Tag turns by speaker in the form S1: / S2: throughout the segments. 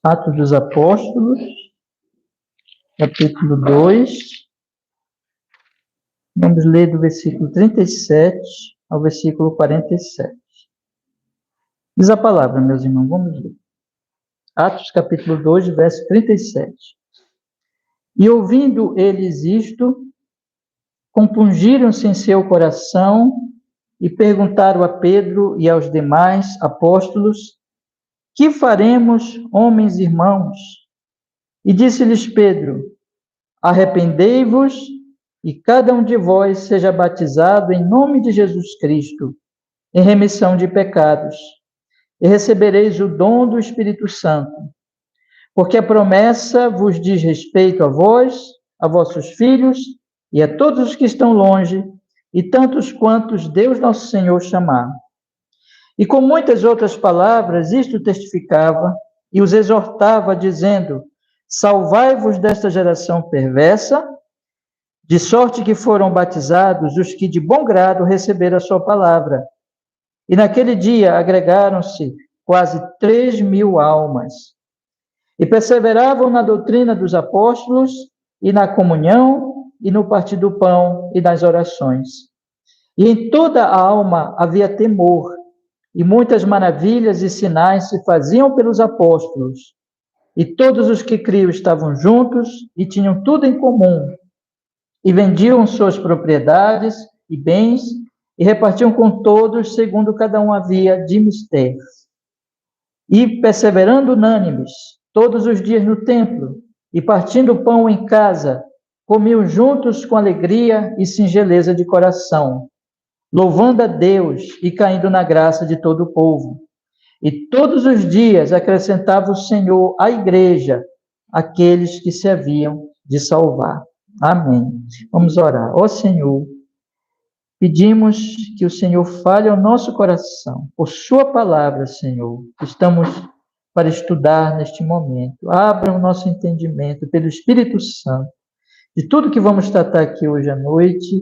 S1: Atos dos Apóstolos, capítulo 2. Vamos ler do versículo 37 ao versículo 47. Diz a palavra, meus irmãos, vamos ler. Atos, capítulo 2, verso 37. E ouvindo eles isto, compungiram-se em seu coração e perguntaram a Pedro e aos demais apóstolos: que faremos, homens e irmãos? E disse-lhes Pedro: arrependei-vos e cada um de vós seja batizado em nome de Jesus Cristo, em remissão de pecados, e recebereis o dom do Espírito Santo. Porque a promessa vos diz respeito a vós, a vossos filhos e a todos os que estão longe, e tantos quantos Deus nosso Senhor chamar. E com muitas outras palavras, isto testificava e os exortava, dizendo: salvai-vos desta geração perversa, de sorte que foram batizados os que de bom grado receberam a sua palavra. E naquele dia agregaram-se quase 3.000 almas. E perseveravam na doutrina dos apóstolos, e na comunhão, e no partir do pão, e nas orações. E em toda a alma havia temor, e muitas maravilhas e sinais se faziam pelos apóstolos. E todos os que criam estavam juntos, e tinham tudo em comum, e vendiam suas propriedades e bens, e repartiam com todos, segundo cada um havia de mister. E perseverando unânimes, todos os dias no templo, e partindo o pão em casa, comiam juntos com alegria e singeleza de coração, louvando a Deus e caindo na graça de todo o povo. E todos os dias acrescentava o Senhor à igreja aqueles que se haviam de salvar. Amém. Vamos orar. Ó Senhor, pedimos que o Senhor fale ao nosso coração, por sua palavra, Senhor. Estamos para estudar neste momento. Abra o nosso entendimento pelo Espírito Santo de tudo que vamos tratar aqui hoje à noite,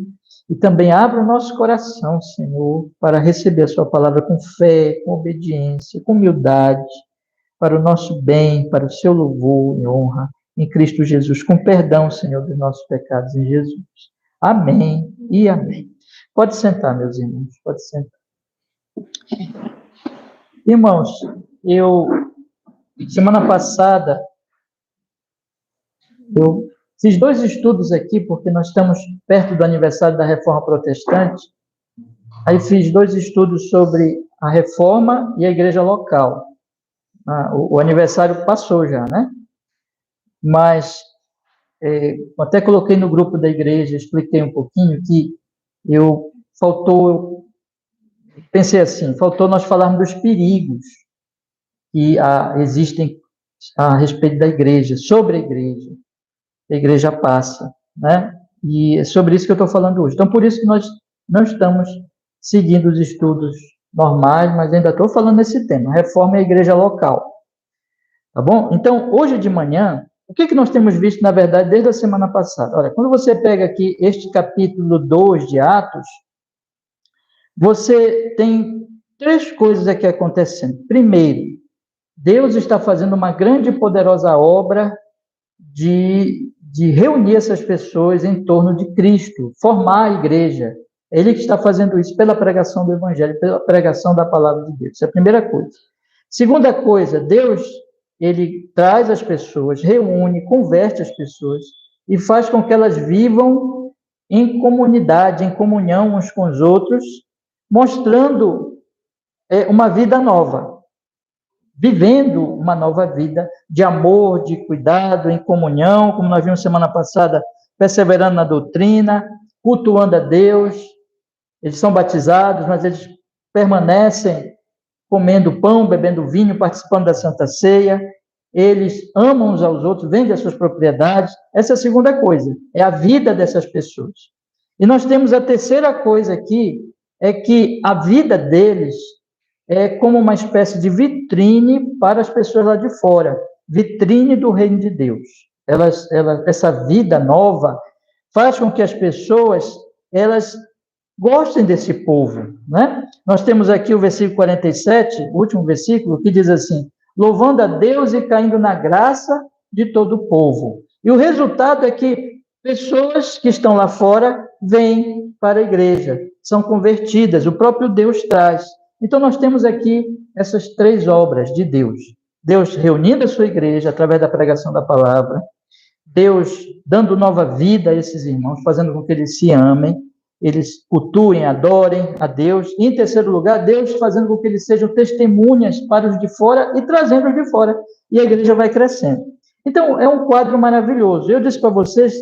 S1: e também abra o nosso coração, Senhor, para receber a sua palavra com fé, com obediência, com humildade, para o nosso bem, para o seu louvor e honra em Cristo Jesus, com perdão, Senhor, dos nossos pecados em Jesus. Amém e amém. Pode sentar, meus irmãos, pode sentar. Irmãos, semana passada, eu fiz 2 estudos aqui, porque nós estamos perto do aniversário da Reforma Protestante. Aí fiz 2 estudos sobre a Reforma e a igreja local. O aniversário passou já, né? Mas até coloquei no grupo da igreja, expliquei um pouquinho que pensei assim, faltou nós falarmos dos perigos que existem a respeito da igreja, sobre a igreja passa, né? E é sobre isso que eu estou falando hoje. Então, por isso que nós não estamos seguindo os estudos normais, mas ainda estou falando nesse tema, reforma e a igreja local. Tá bom? Então, hoje de manhã, o que nós temos visto, na verdade, desde a semana passada? Olha, quando você pega aqui este capítulo 2 de Atos, você tem 3 coisas aqui acontecendo. Primeiro, Deus está fazendo uma grande e poderosa obra de reunir essas pessoas em torno de Cristo, formar a igreja. É Ele que está fazendo isso pela pregação do Evangelho, pela pregação da palavra de Deus. Essa é a primeira coisa. Segunda coisa, Deus, Ele traz as pessoas, reúne, converte as pessoas e faz com que elas vivam em comunidade, em comunhão uns com os outros, mostrando uma vida nova, vivendo uma nova vida de amor, de cuidado, em comunhão, como nós vimos semana passada, perseverando na doutrina, cultuando a Deus. Eles são batizados, mas eles permanecem comendo pão, bebendo vinho, participando da Santa Ceia. Eles amam uns aos outros, vendem as suas propriedades. Essa é a segunda coisa, é a vida dessas pessoas. E nós temos a terceira coisa aqui, é que a vida deles é como uma espécie de vitrine para as pessoas lá de fora, vitrine do reino de Deus. Essa vida nova faz com que as pessoas gostem desse povo, né? Nós temos aqui o versículo 47, o último versículo, que diz assim: louvando a Deus e caindo na graça de todo o povo. E o resultado é que pessoas que estão lá fora vêm para a igreja, são convertidas, o próprio Deus traz. Então, nós temos aqui essas três obras de Deus. Deus reunindo a sua igreja através da pregação da palavra, Deus dando nova vida a esses irmãos, fazendo com que eles se amem, eles cultuem, adorem a Deus. E, em terceiro lugar, Deus fazendo com que eles sejam testemunhas para os de fora e trazendo os de fora. E a igreja vai crescendo. Então, é um quadro maravilhoso. Eu disse para vocês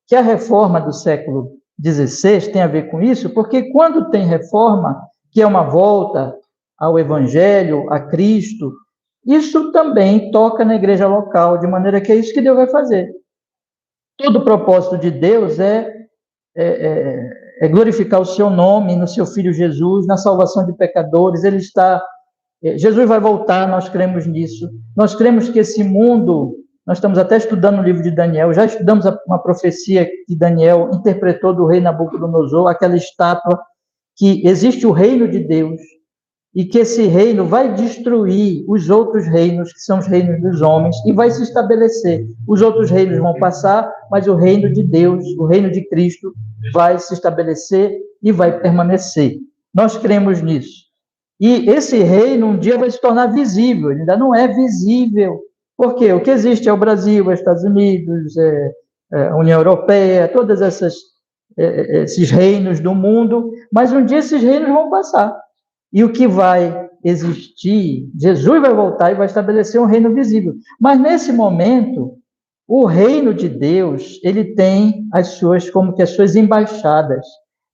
S1: que a reforma do século XVI tem a ver com isso, porque quando tem reforma, que é uma volta ao Evangelho, a Cristo, isso também toca na igreja local, de maneira que é isso que Deus vai fazer. Todo o propósito de Deus é glorificar o seu nome no seu Filho Jesus, na salvação de pecadores. Jesus vai voltar, nós cremos nisso. Nós cremos que esse mundo, nós estamos até estudando o livro de Daniel, já estudamos uma profecia que Daniel interpretou do rei Nabucodonosor, aquela estátua, que existe o reino de Deus, e que esse reino vai destruir os outros reinos, que são os reinos dos homens, e vai se estabelecer. Os outros reinos vão passar, mas o reino de Deus, o reino de Cristo, vai se estabelecer e vai permanecer. Nós cremos nisso. E esse reino um dia vai se tornar visível, ele ainda não é visível. Por quê? O que existe é o Brasil, os Estados Unidos, a União Europeia, todos esses reinos do mundo, mas um dia esses reinos vão passar. E o que vai existir, Jesus vai voltar e vai estabelecer um reino visível. Mas nesse momento, o reino de Deus, ele tem as suas embaixadas.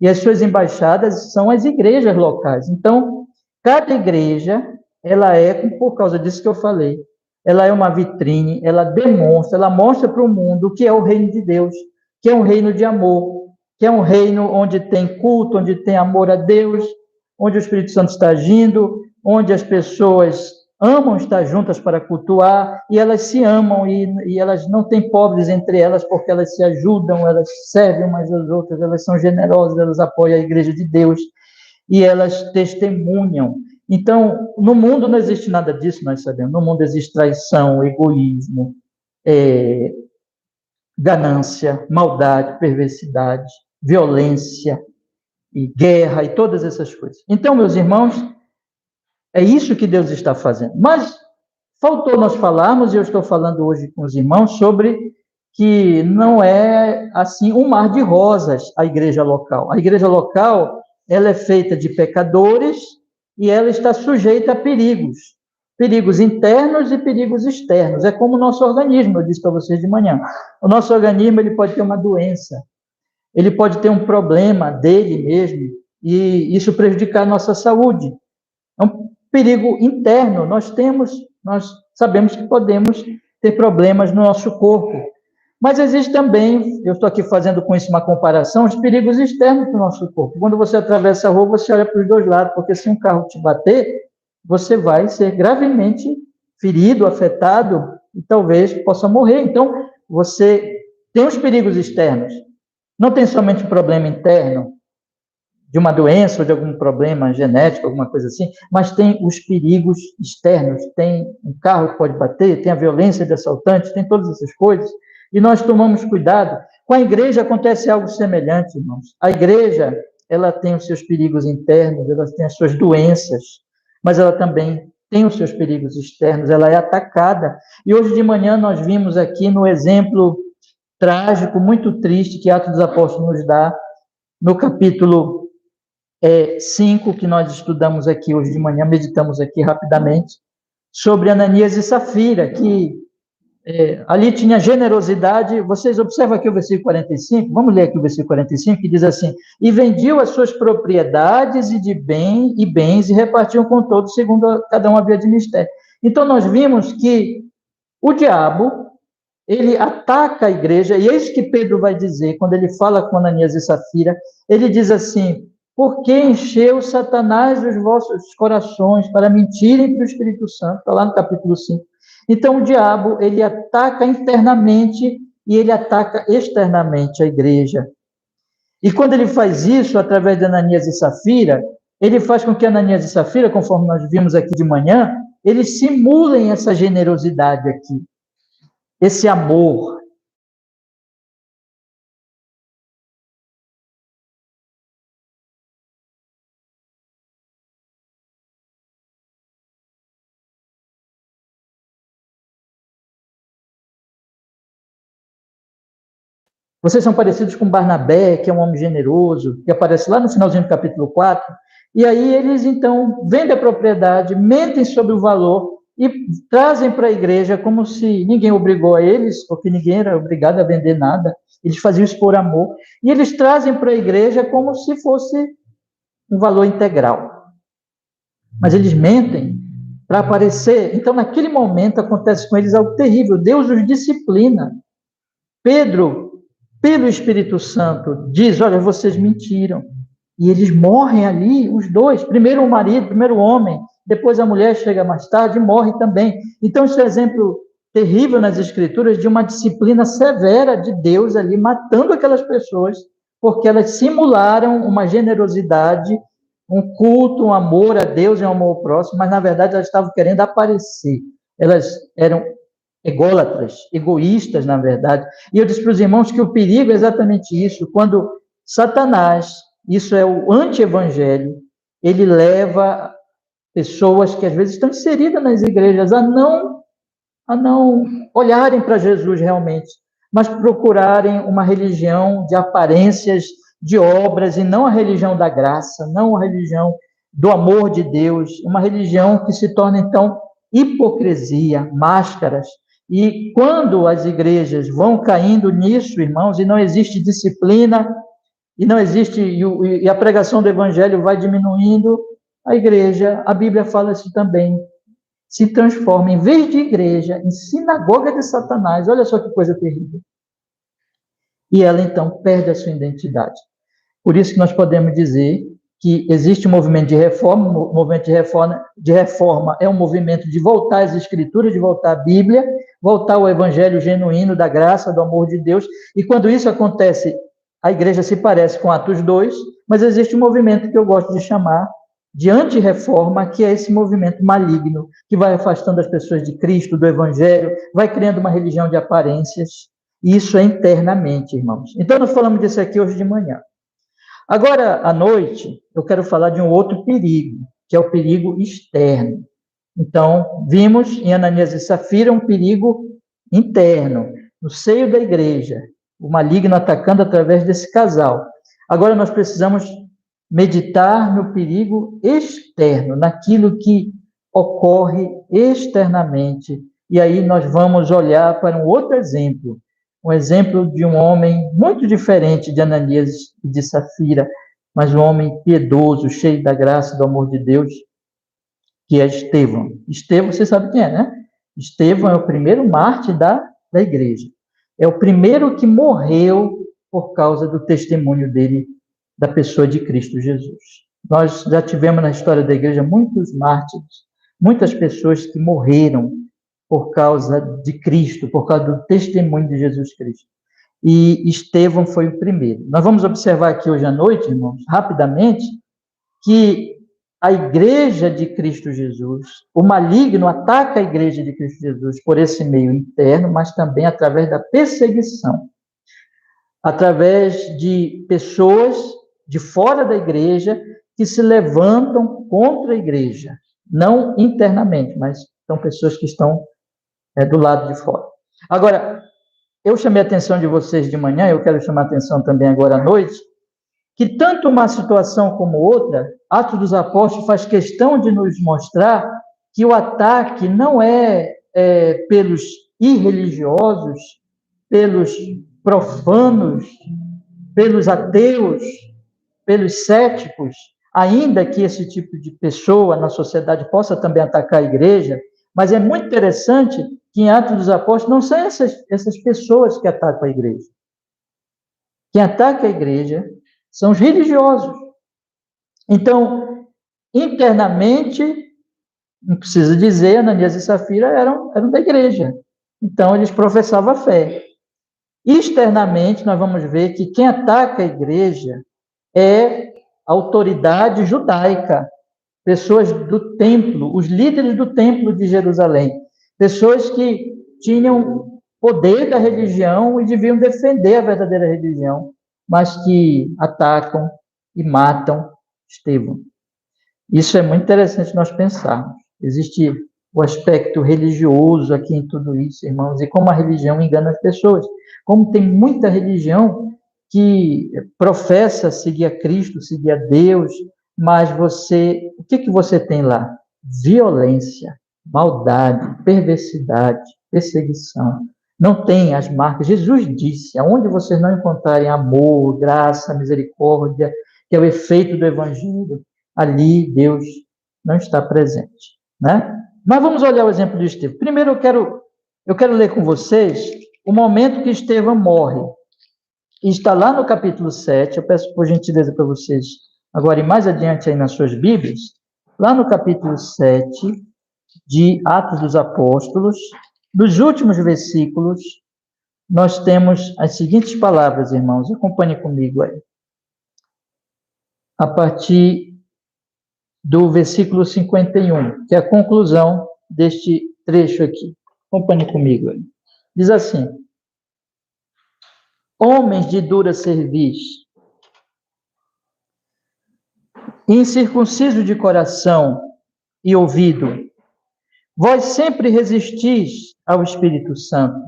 S1: E as suas embaixadas são as igrejas locais. Então, cada igreja, ela por causa disso que eu falei, ela é uma vitrine, ela mostra para o mundo o que é o reino de Deus, que é um reino de amor, que é um reino onde tem culto, onde tem amor a Deus, onde o Espírito Santo está agindo, onde as pessoas amam estar juntas para cultuar, e elas se amam, e elas não têm pobres entre elas, porque elas se ajudam, elas servem umas às outras, elas são generosas, elas apoiam a igreja de Deus, e elas testemunham. Então, no mundo não existe nada disso, nós sabemos. No mundo existe traição, egoísmo, ganância, maldade, perversidade, violência, e guerra, e todas essas coisas. Então, meus irmãos, é isso que Deus está fazendo. Mas faltou nós falarmos, e eu estou falando hoje com os irmãos, sobre que não é, assim, um mar de rosas a igreja local. A igreja local, ela é feita de pecadores e ela está sujeita a perigos internos e perigos externos. É como o nosso organismo, eu disse para vocês de manhã. O nosso organismo, ele pode ter uma doença, ele pode ter um problema dele mesmo, e isso prejudicar a nossa saúde. É um perigo interno. Nós sabemos que podemos ter problemas no nosso corpo. Mas existe também, eu estou aqui fazendo com isso uma comparação, os perigos externos do nosso corpo. Quando você atravessa a rua, você olha para os dois lados, porque se um carro te bater, você vai ser gravemente ferido, afetado, e talvez possa morrer. Então, você tem os perigos externos. Não tem somente um problema interno, de uma doença ou de algum problema genético, alguma coisa assim, mas tem os perigos externos, tem um carro que pode bater, tem a violência de assaltantes, tem todas essas coisas, e nós tomamos cuidado. Com a igreja acontece algo semelhante, irmãos. A igreja, ela tem os seus perigos internos, ela tem as suas doenças, mas ela também tem os seus perigos externos, ela é atacada. E hoje de manhã nós vimos aqui no exemplo trágico, muito triste, que Atos dos Apóstolos nos dá, no capítulo 5, que nós estudamos aqui hoje de manhã, meditamos aqui rapidamente, sobre Ananias e Safira, que ali tinha generosidade. Vocês observam aqui o versículo 45, vamos ler aqui o versículo 45, que diz assim: e vendiam as suas propriedades e bens, e repartiam com todos, segundo cada um havia de mistério. Então, nós vimos que o diabo, ele ataca a igreja, e é isso que Pedro vai dizer, quando ele fala com Ananias e Safira, ele diz assim: por que encheu Satanás os vossos corações para mentirem para o Espírito Santo? Está lá no capítulo 5. Então, o diabo, ele ataca internamente e ele ataca externamente a igreja. E quando ele faz isso, através de Ananias e Safira, ele faz com que Ananias e Safira, conforme nós vimos aqui de manhã, eles simulem essa generosidade aqui, esse amor. Vocês são parecidos com Barnabé, que é um homem generoso, que aparece lá no finalzinho do capítulo 4, e aí eles, então, vendem a propriedade, mentem sobre o valor e trazem para a igreja como se ninguém obrigou a eles, porque ninguém era obrigado a vender nada, eles faziam isso por amor, e eles trazem para a igreja como se fosse um valor integral. Mas eles mentem para aparecer. Então, naquele momento, acontece com eles algo terrível. Deus os disciplina. Pedro, pelo Espírito Santo, diz, olha, vocês mentiram. E eles morrem ali, os dois. Primeiro o marido, primeiro o homem, depois a mulher chega mais tarde e morre também. Então, esse é um exemplo terrível nas Escrituras de uma disciplina severa de Deus ali, matando aquelas pessoas, porque elas simularam uma generosidade, um culto, um amor a Deus e um amor ao próximo, mas, na verdade, elas estavam querendo aparecer. Elas eram ególatras, egoístas, na verdade. E eu disse para os irmãos que o perigo é exatamente isso, quando Satanás, isso é o anti-evangelho, ele leva pessoas que às vezes estão inseridas nas igrejas a não olharem para Jesus realmente, mas procurarem uma religião de aparências, de obras, e não a religião da graça, não a religião do amor de Deus, uma religião que se torna, então, hipocrisia, máscaras. E quando as igrejas vão caindo nisso, irmãos, e não existe disciplina, e não existe, e a pregação do evangelho vai diminuindo, a igreja, a Bíblia fala isso também, se transforma, em vez de igreja, em sinagoga de Satanás. Olha só que coisa terrível. E ela, então, perde a sua identidade. Por isso que nós podemos dizer que existe um movimento de reforma. O movimento de reforma é um movimento de voltar às Escrituras, de voltar à Bíblia, voltar ao evangelho genuíno da graça, do amor de Deus. E quando isso acontece, a igreja se parece com Atos 2, mas existe um movimento que eu gosto de chamar de anti-reforma, que é esse movimento maligno, que vai afastando as pessoas de Cristo, do evangelho, vai criando uma religião de aparências. Isso é internamente, irmãos. Então, nós falamos disso aqui hoje de manhã. Agora, à noite, eu quero falar de um outro perigo, que é o perigo externo. Então, vimos em Ananias e Safira um perigo interno, no seio da igreja, o maligno atacando através desse casal. Agora, nós precisamos meditar no perigo externo, naquilo que ocorre externamente. E aí nós vamos olhar para um outro exemplo, um exemplo de um homem muito diferente de Ananias e de Safira, mas um homem piedoso, cheio da graça e do amor de Deus, que é Estevão. Estevão, você sabe quem é, né? Estevão é o primeiro mártir da igreja. É o primeiro que morreu por causa do testemunho dele, da pessoa de Cristo Jesus. Nós já tivemos na história da igreja muitos mártires, muitas pessoas que morreram por causa de Cristo, por causa do testemunho de Jesus Cristo. E Estevão foi o primeiro. Nós vamos observar aqui hoje à noite, irmãos, rapidamente, que a igreja de Cristo Jesus, o maligno ataca a igreja de Cristo Jesus por esse meio interno, mas também através da perseguição, através de pessoas de fora da igreja que se levantam contra a igreja, não internamente, mas são pessoas que estão do lado de fora. Agora, eu chamei a atenção de vocês de manhã, eu quero chamar a atenção também agora à noite, que tanto uma situação como outra, Atos dos Apóstolos faz questão de nos mostrar que o ataque não é pelos irreligiosos, pelos profanos, pelos ateus, pelos céticos, ainda que esse tipo de pessoa na sociedade possa também atacar a igreja, mas é muito interessante que em Atos dos Apóstolos não são essas pessoas que atacam a igreja. Quem ataca a igreja são os religiosos. Então, internamente, não precisa dizer, Ananias e Safira eram da igreja. Então, eles professavam a fé. Externamente, nós vamos ver que quem ataca a igreja é a autoridade judaica, pessoas do templo, os líderes do templo de Jerusalém, pessoas que tinham poder da religião e deviam defender a verdadeira religião, mas que atacam e matam Estevão. Isso é muito interessante nós pensarmos. Existe o aspecto religioso aqui em tudo isso, irmãos, e como a religião engana as pessoas. Como tem muita religião que professa seguir a Cristo, seguir a Deus, mas o que você tem lá? Violência, maldade, perversidade, perseguição. Não tem as marcas. Jesus disse, aonde vocês não encontrarem amor, graça, misericórdia, que é o efeito do Evangelho, ali Deus não está presente, né? Mas vamos olhar o exemplo de Estevão. Primeiro eu quero ler com vocês o momento que Estevão morre. E está lá no capítulo 7, eu peço por gentileza para vocês agora ir mais adiante aí nas suas Bíblias, lá no capítulo 7 de Atos dos Apóstolos, dos últimos versículos, nós temos as seguintes palavras, irmãos, acompanhem comigo aí. A partir do versículo 51, que é a conclusão deste trecho aqui. Acompanhe comigo aí. Diz assim: homens de dura cerviz, incircuncisos de coração e ouvido, vós sempre resistis ao Espírito Santo.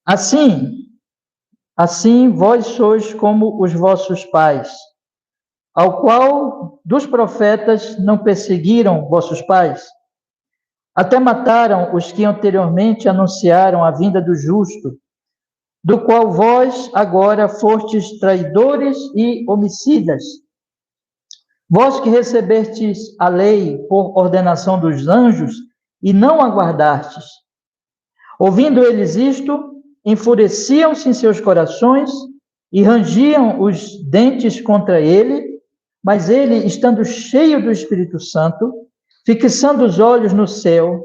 S1: Assim vós sois como os vossos pais, ao qual dos profetas não perseguiram vossos pais? Até mataram os que anteriormente anunciaram a vinda do justo, do qual vós agora fostes traidores e homicidas. Vós que recebestes a lei por ordenação dos anjos e não aguardastes. Ouvindo eles isto, enfureciam-se em seus corações e rangiam os dentes contra ele, mas ele, estando cheio do Espírito Santo, fixando os olhos no céu,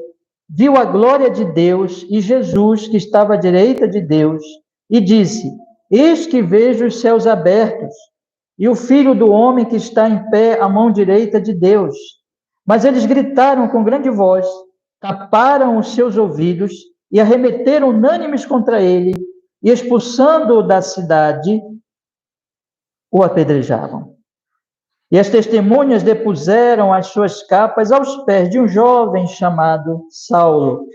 S1: viu a glória de Deus e Jesus, que estava à direita de Deus, e disse: eis que vejo os céus abertos, e o Filho do Homem que está em pé à mão direita de Deus. Mas eles gritaram com grande voz, taparam os seus ouvidos e arremeteram unânimes contra ele, e expulsando-o da cidade, o apedrejavam. E as testemunhas depuseram as suas capas aos pés de um jovem chamado Saulo,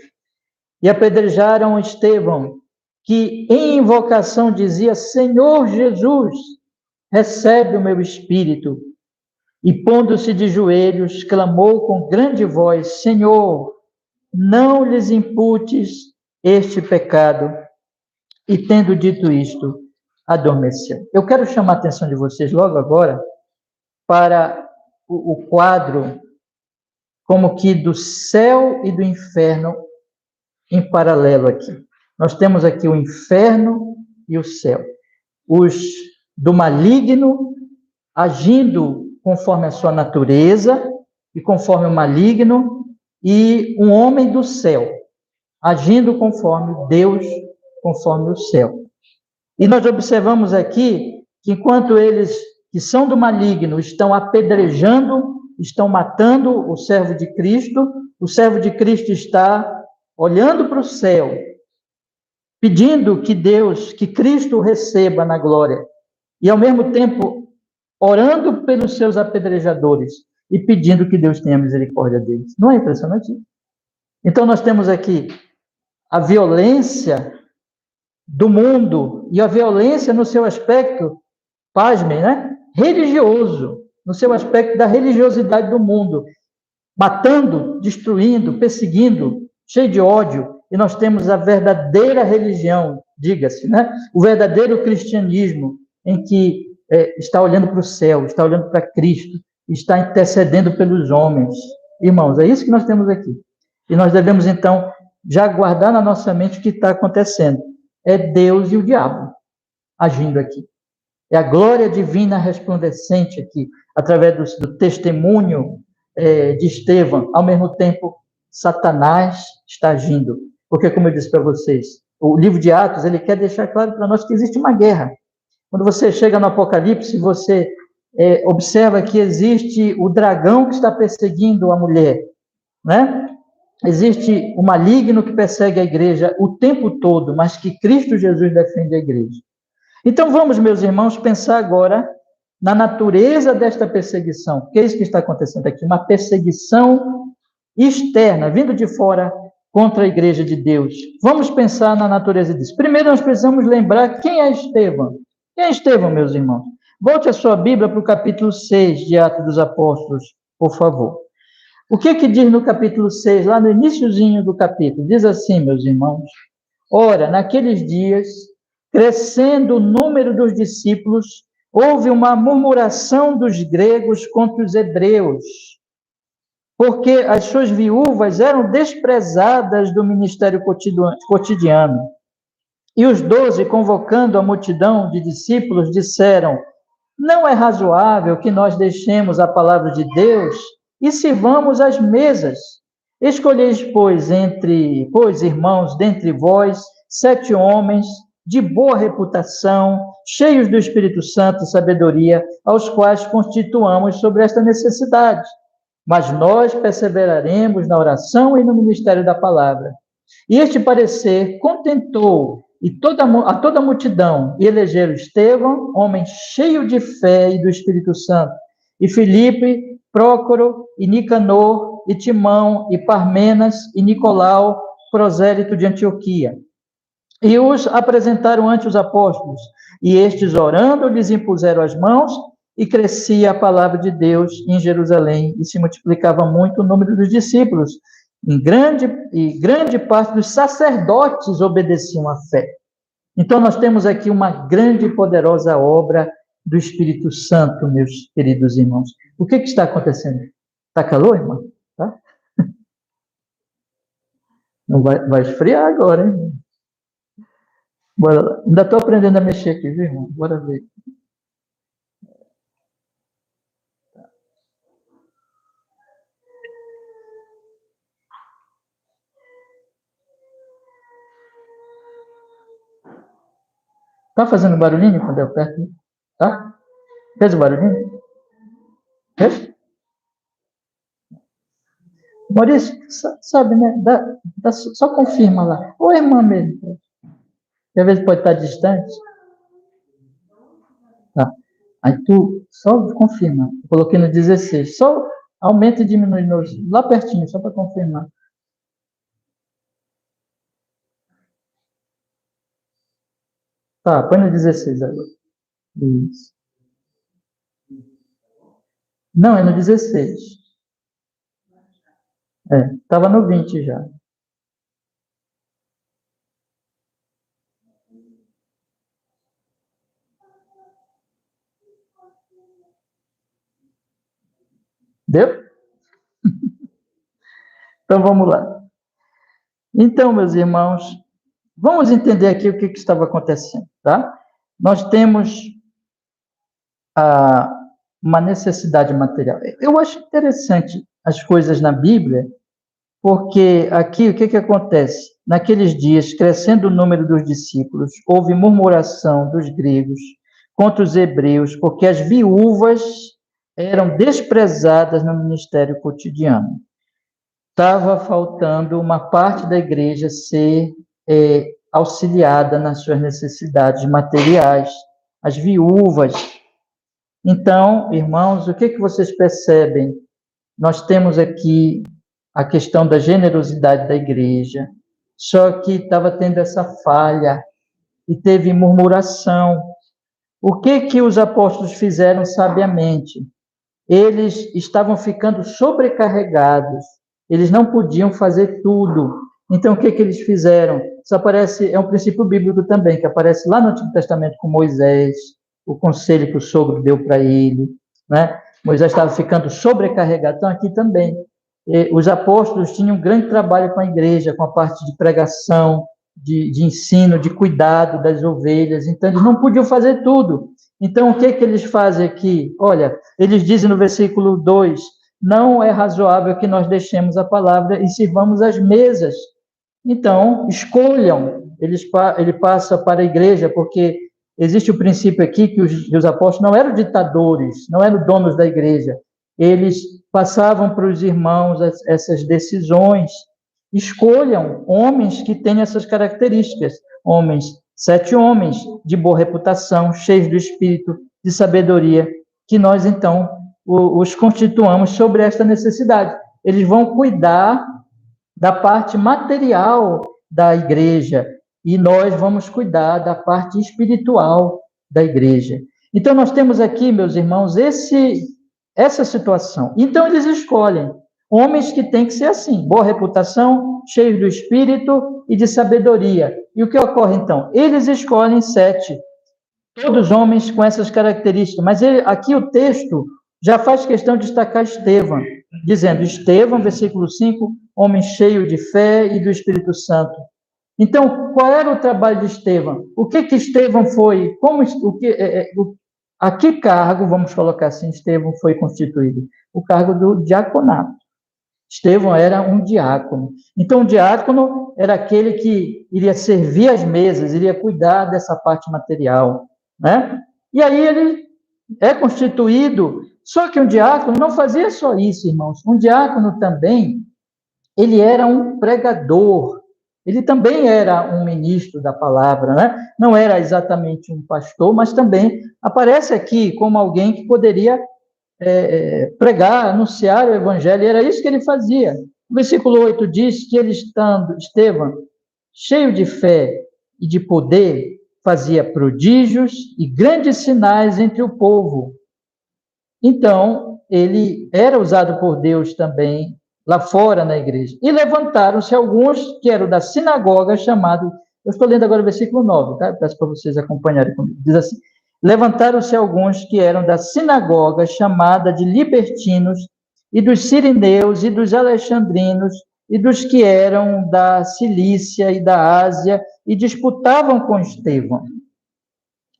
S1: e apedrejaram Estevão, que em invocação dizia: Senhor Jesus, recebe o meu espírito. E pondo-se de joelhos, clamou com grande voz: Senhor, não lhes imputes este pecado. E tendo dito isto, adormeceu. Eu quero chamar a atenção de vocês logo agora para o quadro como que do céu e do inferno em paralelo aqui. Nós temos aqui o inferno e o céu. Os do maligno agindo conforme a sua natureza e conforme o maligno, e um homem do céu agindo conforme Deus, conforme o céu. E nós observamos aqui que enquanto eles que são do maligno estão apedrejando, estão matando o servo de Cristo está olhando para o céu, pedindo que Cristo o receba na glória, e ao mesmo tempo orando pelos seus apedrejadores e pedindo que Deus tenha misericórdia deles. Não é impressionante? Então nós temos aqui a violência do mundo e a violência no seu aspecto, pasmem, né? Religioso, no seu aspecto da religiosidade do mundo, matando, destruindo, perseguindo, cheio de ódio. E nós temos a verdadeira religião, diga-se, né? O verdadeiro cristianismo, em que está olhando para o céu, está olhando para Cristo, está intercedendo pelos homens. Irmãos, é isso que nós temos aqui. E nós devemos, então, já guardar na nossa mente o que está acontecendo. É Deus e o diabo agindo aqui. É a glória divina resplandecente aqui, através do testemunho de Estevão. Ao mesmo tempo, Satanás está agindo. Porque, como eu disse para vocês, o livro de Atos, ele quer deixar claro para nós que existe uma guerra. Quando você chega no Apocalipse, você observa que existe o dragão que está perseguindo a mulher, né? Existe o maligno que persegue a igreja o tempo todo, mas que Cristo Jesus defende a igreja. Então vamos, meus irmãos, pensar agora na natureza desta perseguição. Que é isso que está acontecendo aqui? Uma perseguição externa, vindo de fora contra a igreja de Deus. Vamos pensar na natureza disso. Primeiro nós precisamos lembrar quem é Estevão. Quem é Estevão, meus irmãos? Volte a sua Bíblia para o capítulo 6 de Atos dos Apóstolos, por favor. O que diz no capítulo 6, lá no iniciozinho do capítulo? Diz assim, meus irmãos: ora, naqueles dias, crescendo o número dos discípulos, houve uma murmuração dos gregos contra os hebreus, porque as suas viúvas eram desprezadas do ministério cotidiano. E os 12, convocando a multidão de discípulos, disseram: não é razoável que nós deixemos a palavra de Deus e sirvamos as mesas. Escolheis, pois, irmãos, dentre vós, 7 homens de boa reputação, cheios do Espírito Santo e sabedoria, aos quais constituamos sobre esta necessidade. Mas nós perseveraremos na oração e no ministério da palavra. E este parecer contentou a toda a multidão, e elegeram Estevão, homem cheio de fé e do Espírito Santo, e Filipe, Prócoro, e Nicanor, e Timão, e Parmenas, e Nicolau, prosélito de Antioquia. E os apresentaram ante os apóstolos, e estes, orando, lhes impuseram as mãos, e crescia a palavra de Deus em Jerusalém, e se multiplicava muito o número dos discípulos, e grande parte dos sacerdotes obedeciam à fé. Então, nós temos aqui uma grande e poderosa obra do Espírito Santo, meus queridos irmãos. O que está acontecendo? Está calor, irmão? Tá? Não vai esfriar agora, hein? Bora lá. Ainda estou aprendendo a mexer aqui, viu, irmão? Bora ver. Tá fazendo barulhinho quando eu aperto? Tá? Fez o barulhinho? Fez? Maurício, sabe, né? Só confirma lá. Ou irmã mesmo. Às vezes pode estar distante. Tá. Aí tu só confirma. Eu coloquei no 16. Só aumenta e diminui lá pertinho, só para confirmar. Tá, põe no 16 agora. Isso. Não, é no 16. Estava no 20 já. Deu? Então vamos lá. Então, meus irmãos, vamos entender aqui o que estava acontecendo, tá? Nós temos uma necessidade material. Eu acho interessante as coisas na Bíblia, porque aqui o que acontece? Naqueles dias, crescendo o número dos discípulos, houve murmuração dos gregos contra os hebreus, porque as viúvas eram desprezadas no ministério cotidiano. Estava faltando uma parte da igreja ser auxiliada nas suas necessidades materiais, as viúvas. Então, irmãos, o que vocês percebem? Nós temos aqui a questão da generosidade da igreja, só que estava tendo essa falha e teve murmuração. O que os apóstolos fizeram sabiamente? Eles estavam ficando sobrecarregados, eles não podiam fazer tudo. Então, o que eles fizeram? Isso aparece, é um princípio bíblico também, que aparece lá no Antigo Testamento com Moisés, o conselho que o sogro deu para ele, né? Moisés estava ficando sobrecarregado, então aqui também. Os apóstolos tinham um grande trabalho com a igreja, com a parte de pregação, de ensino, de cuidado das ovelhas, então eles não podiam fazer tudo. Então, o que eles fazem aqui? Olha, eles dizem no versículo 2, não é razoável que nós deixemos a palavra e sirvamos as mesas. Então, escolham, ele passa para a igreja, porque existe o princípio aqui que os apóstolos não eram ditadores, não eram donos da igreja. Eles passavam para os irmãos essas decisões. Escolham homens que tenham essas características. 7 homens de boa reputação, cheios do espírito de sabedoria, que nós, então, os constituamos sobre esta necessidade. Eles vão cuidar da parte material da igreja e nós vamos cuidar da parte espiritual da igreja. Então, nós temos aqui, meus irmãos, essa situação. Então, eles escolhem homens que têm que ser assim, boa reputação, cheios do espírito e de sabedoria. E o que ocorre, então? Eles escolhem 7, todos homens com essas características. Mas aqui o texto já faz questão de destacar Estevão, dizendo, Estevão, versículo 5, homem cheio de fé e do Espírito Santo. Então, qual era o trabalho de Estevão? O que Estevão foi? A que cargo, vamos colocar assim, Estevão foi constituído? O cargo do diaconato. Estevão era um diácono. Então, o diácono era aquele que iria servir as mesas, iria cuidar dessa parte material, né? E aí ele é constituído, só que um diácono não fazia só isso, irmãos. Um diácono também, ele era um pregador, ele também era um ministro da palavra, né? Não era exatamente um pastor, mas também aparece aqui como alguém que poderia pregar, anunciar o evangelho, e era isso que ele fazia. O versículo 8 diz que ele Estevão, cheio de fé e de poder, fazia prodígios e grandes sinais entre o povo. Então, ele era usado por Deus também lá fora na igreja. E levantaram-se alguns que eram da sinagoga chamado, eu estou lendo agora o versículo 9, tá? Peço para vocês acompanharem comigo. Diz assim, levantaram-se alguns que eram da sinagoga chamada de libertinos, e dos sirineus, e dos alexandrinos, e dos que eram da Cilícia e da Ásia, e disputavam com Estevão.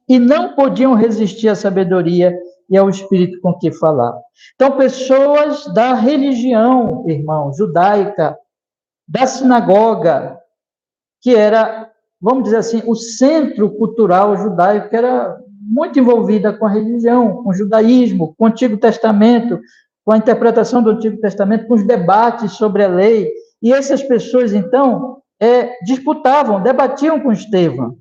S1: E não podiam resistir à sabedoria e ao espírito com que falava. Então, pessoas da religião, irmão, judaica, da sinagoga, que era, vamos dizer assim, o centro cultural judaico, que era muito envolvida com a religião, com o judaísmo, com o Antigo Testamento, com a interpretação do Antigo Testamento, com os debates sobre a lei. E essas pessoas, então, disputavam, debatiam com Estevão,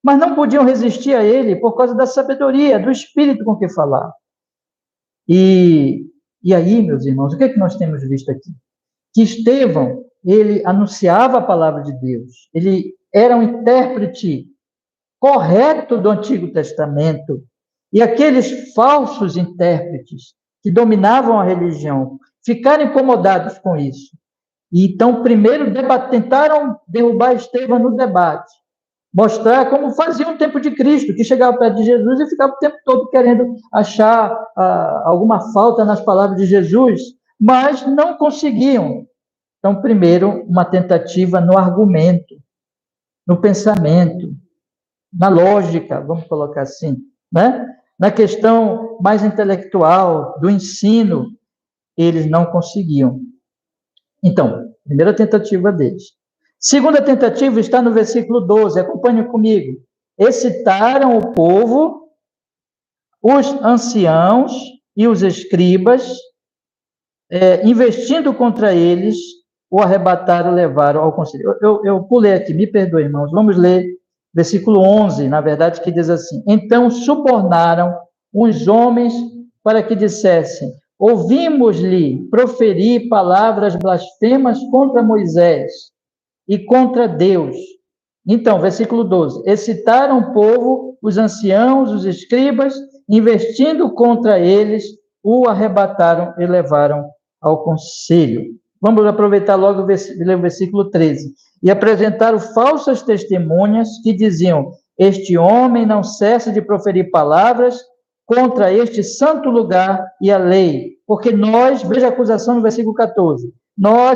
S1: mas não podiam resistir a ele por causa da sabedoria, do espírito com que falava. E aí, meus irmãos, o que é que nós temos visto aqui? Que Estevão, ele anunciava a palavra de Deus, ele era um intérprete correto do Antigo Testamento, e aqueles falsos intérpretes que dominavam a religião ficaram incomodados com isso. E então, primeiro, tentaram derrubar Estevão no debate, mostrar como fazia no tempo de Cristo, que chegava perto de Jesus e ficava o tempo todo querendo achar alguma falta nas palavras de Jesus, mas não conseguiam. Então, primeiro, uma tentativa no argumento, no pensamento, na lógica, vamos colocar assim, né? Na questão mais intelectual, do ensino, eles não conseguiam. Então, primeira tentativa deles. Segunda tentativa está no versículo 12, acompanhe comigo. Excitaram o povo, os anciãos e os escribas, investindo contra eles, o arrebataram, levaram ao conselho. Eu pulei aqui, me perdoe, irmãos. Vamos ler versículo 11, na verdade, que diz assim: então subornaram os homens para que dissessem: ouvimos-lhe proferir palavras blasfemas contra Moisés e contra Deus. Então, versículo 12: excitaram o povo, os anciãos, os escribas, investindo contra eles, o arrebataram e levaram ao conselho. Vamos aproveitar logo o versículo 13. E apresentaram falsas testemunhas que diziam: este homem não cessa de proferir palavras contra este santo lugar e a lei, porque nós, veja a acusação no versículo 14,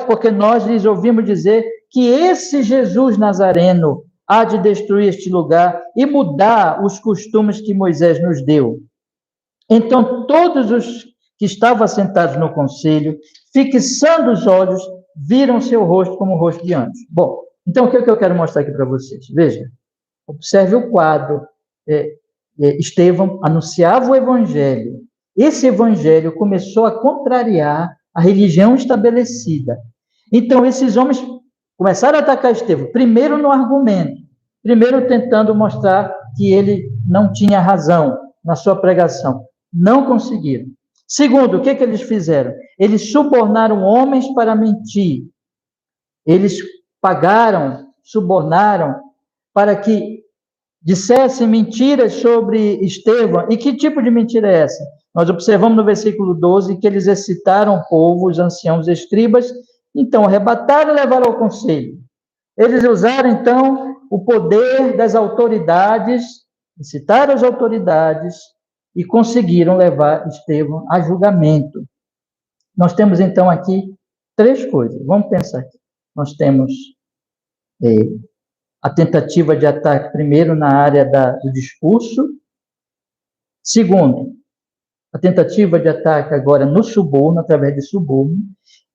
S1: porque nós lhes ouvimos dizer que esse Jesus Nazareno há de destruir este lugar e mudar os costumes que Moisés nos deu. Então, todos os que estavam assentados no conselho, fixando os olhos, viram seu rosto como o rosto de anjos. Bom, então o que eu quero mostrar aqui para vocês? Veja, observe o quadro. Estevão anunciava o evangelho. Esse evangelho começou a contrariar a religião estabelecida. Então, esses homens começaram a atacar Estevão, primeiro no argumento, primeiro tentando mostrar que ele não tinha razão na sua pregação. Não conseguiram. Segundo, o que eles fizeram? Eles subornaram homens para mentir. Eles pagaram, subornaram para que dissessem mentiras sobre Estevão. E que tipo de mentira é essa? Nós observamos no versículo 12 que eles excitaram o povo, os anciãos, os escribas, então arrebataram e levaram ao conselho. Eles usaram, então, o poder das autoridades, incitaram as autoridades e conseguiram levar Estevão a julgamento. Nós temos, então, aqui 3 coisas. Vamos pensar aqui. Nós temos a tentativa de ataque, primeiro, na área do discurso. Segundo, a tentativa de ataque agora no suborno, através de suborno,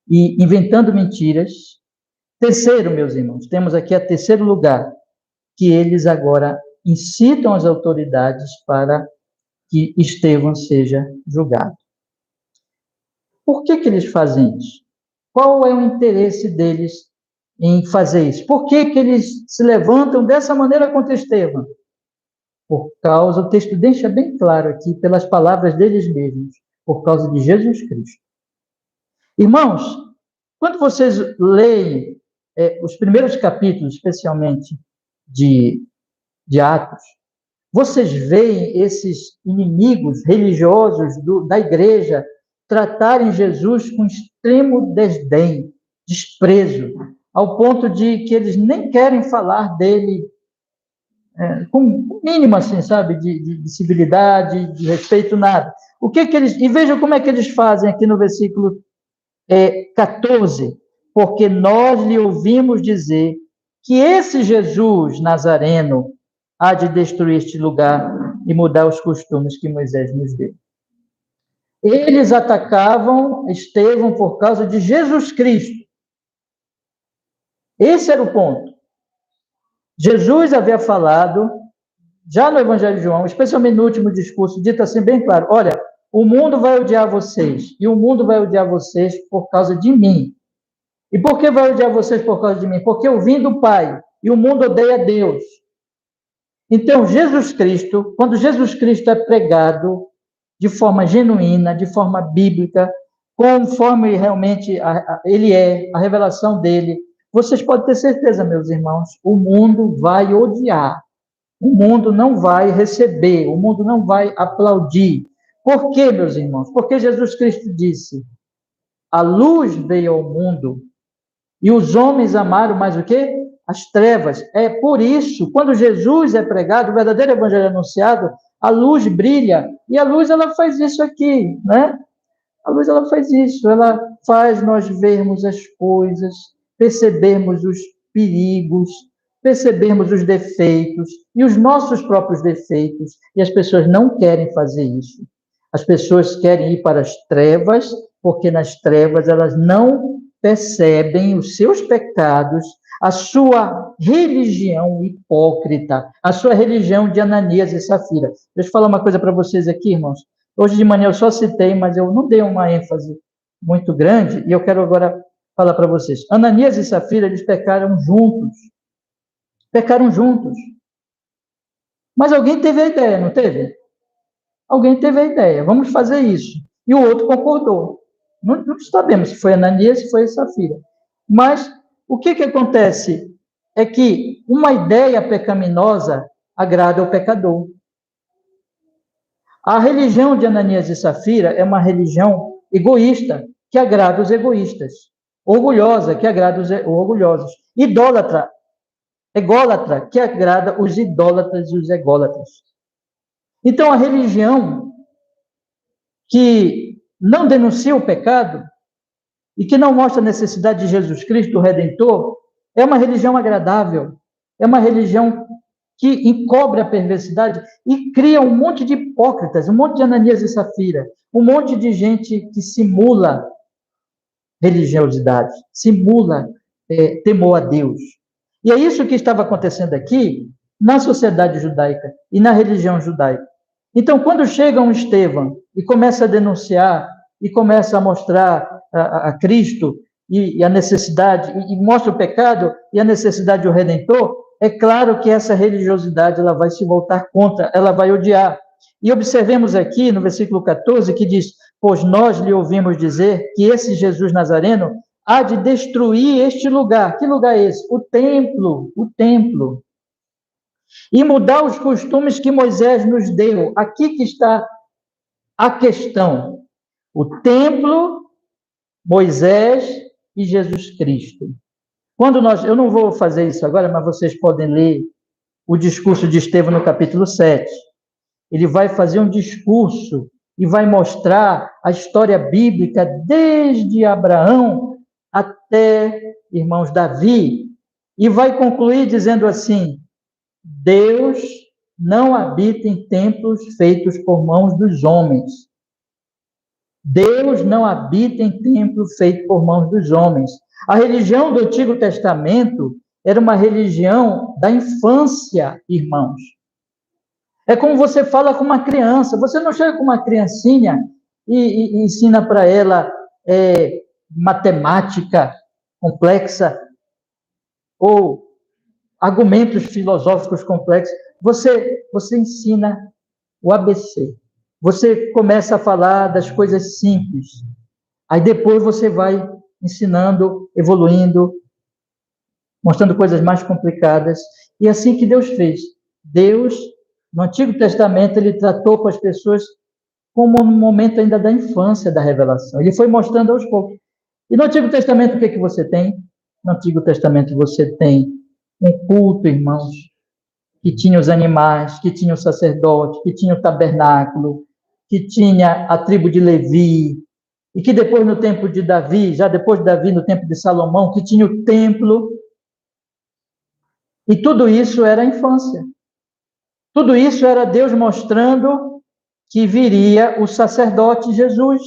S1: e inventando mentiras. Terceiro, meus irmãos, temos aqui a terceiro lugar, que eles agora incitam as autoridades para que Estevão seja julgado. Por que eles fazem isso? Qual é o interesse deles em fazer isso? Por que eles se levantam dessa maneira contra Estevão? Por causa, o texto deixa bem claro aqui, pelas palavras deles mesmos, por causa de Jesus Cristo. Irmãos, quando vocês leem os primeiros capítulos, especialmente de Atos, vocês veem esses inimigos religiosos da igreja tratarem Jesus com extremo desdém, desprezo, ao ponto de que eles nem querem falar dele com mínimo, assim, sabe, de civilidade, de respeito, nada. O que eles... E vejam como é que eles fazem aqui no versículo 14. Porque nós lhe ouvimos dizer que esse Jesus Nazareno há de destruir este lugar e mudar os costumes que Moisés nos deu. Eles atacavam Estevão por causa de Jesus Cristo. Esse era o ponto. Jesus havia falado, já no Evangelho de João, especialmente no último discurso, dito assim bem claro: olha, o mundo vai odiar vocês, e o mundo vai odiar vocês por causa de mim. E por que vai odiar vocês por causa de mim? Porque eu vim do Pai, e o mundo odeia Deus. Então, Jesus Cristo, quando Jesus Cristo é pregado de forma genuína, de forma bíblica, conforme realmente ele é, a revelação dele, vocês podem ter certeza, meus irmãos, o mundo vai odiar. O mundo não vai receber, o mundo não vai aplaudir. Por quê, meus irmãos? Porque Jesus Cristo disse: a luz veio ao mundo, e os homens amaram mais o quê? As trevas. É por isso, quando Jesus é pregado, o verdadeiro evangelho anunciado, a luz brilha, e a luz, ela faz isso aqui, né? A luz, ela faz isso, ela faz nós vermos as coisas, percebermos os perigos, percebermos os defeitos, e os nossos próprios defeitos, e as pessoas não querem fazer isso. As pessoas querem ir para as trevas, porque nas trevas elas não percebem os seus pecados, a sua religião hipócrita, a sua religião de Ananias e Safira. Deixa eu falar uma coisa para vocês aqui, irmãos. Hoje de manhã eu só citei, mas eu não dei uma ênfase muito grande, e eu quero agora falar para vocês. Ananias e Safira, eles pecaram juntos. Pecaram juntos. Mas alguém teve a ideia, não teve? Alguém teve a ideia, vamos fazer isso. E o outro concordou. Não sabemos se foi Ananias, se foi Safira. Mas o que acontece é que uma ideia pecaminosa agrada ao pecador. A religião de Ananias e Safira é uma religião egoísta, que agrada os egoístas. Orgulhosa, que agrada os orgulhosos. Ególatra, que agrada os idólatras e os ególatras. Então, a religião que não denuncia o pecado e que não mostra a necessidade de Jesus Cristo, o Redentor, é uma religião agradável, é uma religião que encobre a perversidade e cria um monte de hipócritas, um monte de Ananias e Safira, um monte de gente que simula religiosidade, simula temor a Deus. E é isso que estava acontecendo aqui, na sociedade judaica e na religião judaica. Então, quando chega um Estevão e começa a denunciar, e começa a mostrar a Cristo e a necessidade, e mostra o pecado e a necessidade do Redentor, é claro que essa religiosidade ela vai se voltar contra, ela vai odiar. E observemos aqui no versículo 14 que diz: pois nós lhe ouvimos dizer que esse Jesus Nazareno há de destruir este lugar. Que lugar é esse? O templo, o templo. E mudar os costumes que Moisés nos deu. Aqui que está a questão. O templo, Moisés e Jesus Cristo. Eu não vou fazer isso agora, mas vocês podem ler o discurso de Estevão no capítulo 7. Ele vai fazer um discurso e vai mostrar a história bíblica desde Abraão até, irmãos, Davi, e vai concluir dizendo assim: Deus não habita em templos feitos por mãos dos homens. Deus não habita em templo feito por mãos dos homens. A religião do Antigo Testamento era uma religião da infância, irmãos. É como você fala com uma criança. Você não chega com uma criancinha e ensina para ela matemática complexa ou argumentos filosóficos complexos. Você ensina o ABC. Você começa a falar das coisas simples. Aí depois você vai ensinando, evoluindo, mostrando coisas mais complicadas. E é assim que Deus fez. Deus, no Antigo Testamento, ele tratou com as pessoas como no momento ainda da infância da revelação. Ele foi mostrando aos poucos. E no Antigo Testamento, o que você tem? No Antigo Testamento você tem um culto, irmãos, que tinha os animais, que tinha o sacerdote, que tinha o tabernáculo, que tinha a tribo de Levi, e que depois no tempo de Davi, já depois de Davi, no tempo de Salomão, que tinha o templo. E tudo isso era a infância. Tudo isso era Deus mostrando que viria o sacerdote Jesus,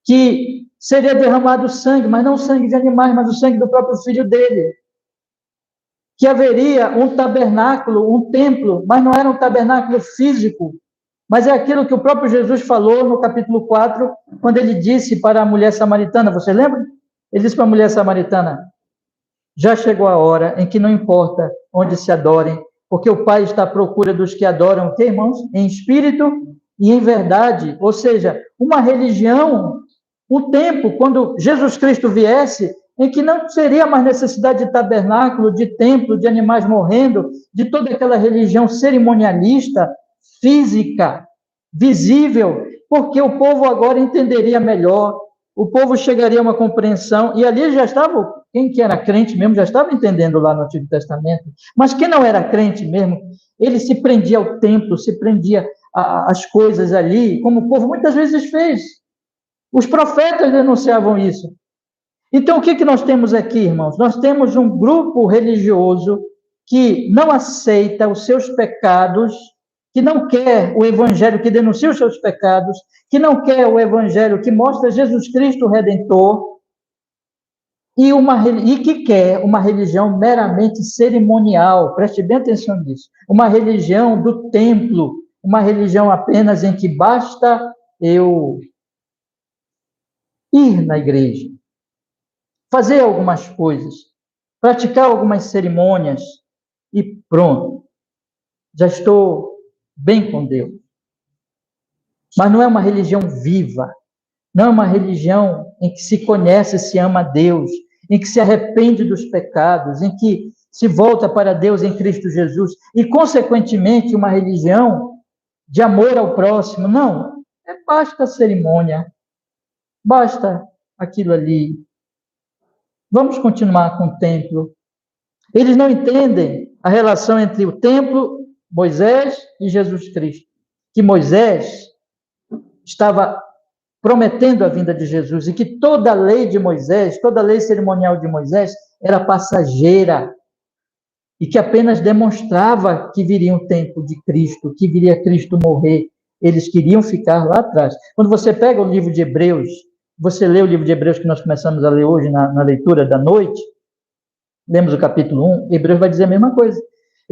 S1: que seria derramado sangue, mas não sangue de animais, mas o sangue do próprio filho dele. Que haveria um tabernáculo, um templo, mas não era um tabernáculo físico, mas é aquilo que o próprio Jesus falou no capítulo 4, quando ele disse para a mulher samaritana, você lembra? Ele disse para a mulher samaritana: já chegou a hora em que não importa onde se adorem, porque o Pai está à procura dos que adoram, o quê, irmãos? Em espírito e em verdade. Ou seja, uma religião, um tempo, quando Jesus Cristo viesse, em que não seria mais necessidade de tabernáculo, de templo, de animais morrendo, de toda aquela religião cerimonialista, física, visível, porque o povo agora entenderia melhor, o povo chegaria a uma compreensão, e ali já estava, quem que era crente mesmo, já estava entendendo lá no Antigo Testamento, mas quem não era crente mesmo, ele se prendia ao templo, se prendia às coisas ali, como o povo muitas vezes fez. Os profetas denunciavam isso. Então, o que nós temos aqui, irmãos? Nós temos um grupo religioso que não aceita os seus pecados, que não quer o evangelho que denuncia os seus pecados, que não quer o evangelho que mostra Jesus Cristo Redentor, e que quer uma religião meramente cerimonial. Preste bem atenção nisso. Uma religião do templo, uma religião apenas em que basta eu ir na igreja, fazer algumas coisas, praticar algumas cerimônias e pronto, já estou bem com Deus. Mas não é uma religião viva, não é uma religião em que se conhece, se ama a Deus, em que se arrepende dos pecados, em que se volta para Deus em Cristo Jesus, e, consequentemente, uma religião de amor ao próximo. Não, basta a cerimônia, basta aquilo ali. Vamos continuar com o templo. Eles não entendem a relação entre o templo, Moisés e Jesus Cristo. Que Moisés estava prometendo a vinda de Jesus e que toda a lei de Moisés, toda a lei cerimonial de Moisés era passageira e que apenas demonstrava que viria um tempo de Cristo, que viria Cristo morrer. Eles queriam ficar lá atrás. Quando você pega o livro de Hebreus, você lê o livro de Hebreus que nós começamos a ler hoje na leitura da noite, lemos o capítulo 1, Hebreus vai dizer a mesma coisa.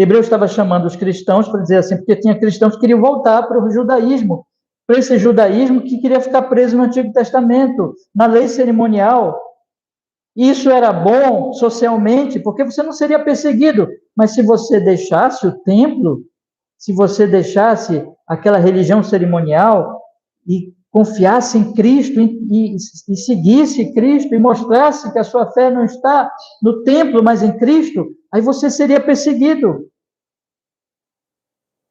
S1: Hebreus estava chamando os cristãos para dizer assim, porque tinha cristãos que queriam voltar para o judaísmo, para esse judaísmo que queria ficar preso no Antigo Testamento, na lei cerimonial. Isso era bom socialmente, porque você não seria perseguido, mas se você deixasse o templo, se você deixasse aquela religião cerimonial e confiasse em Cristo e seguisse Cristo e mostrasse que a sua fé não está no templo, mas em Cristo, aí você seria perseguido.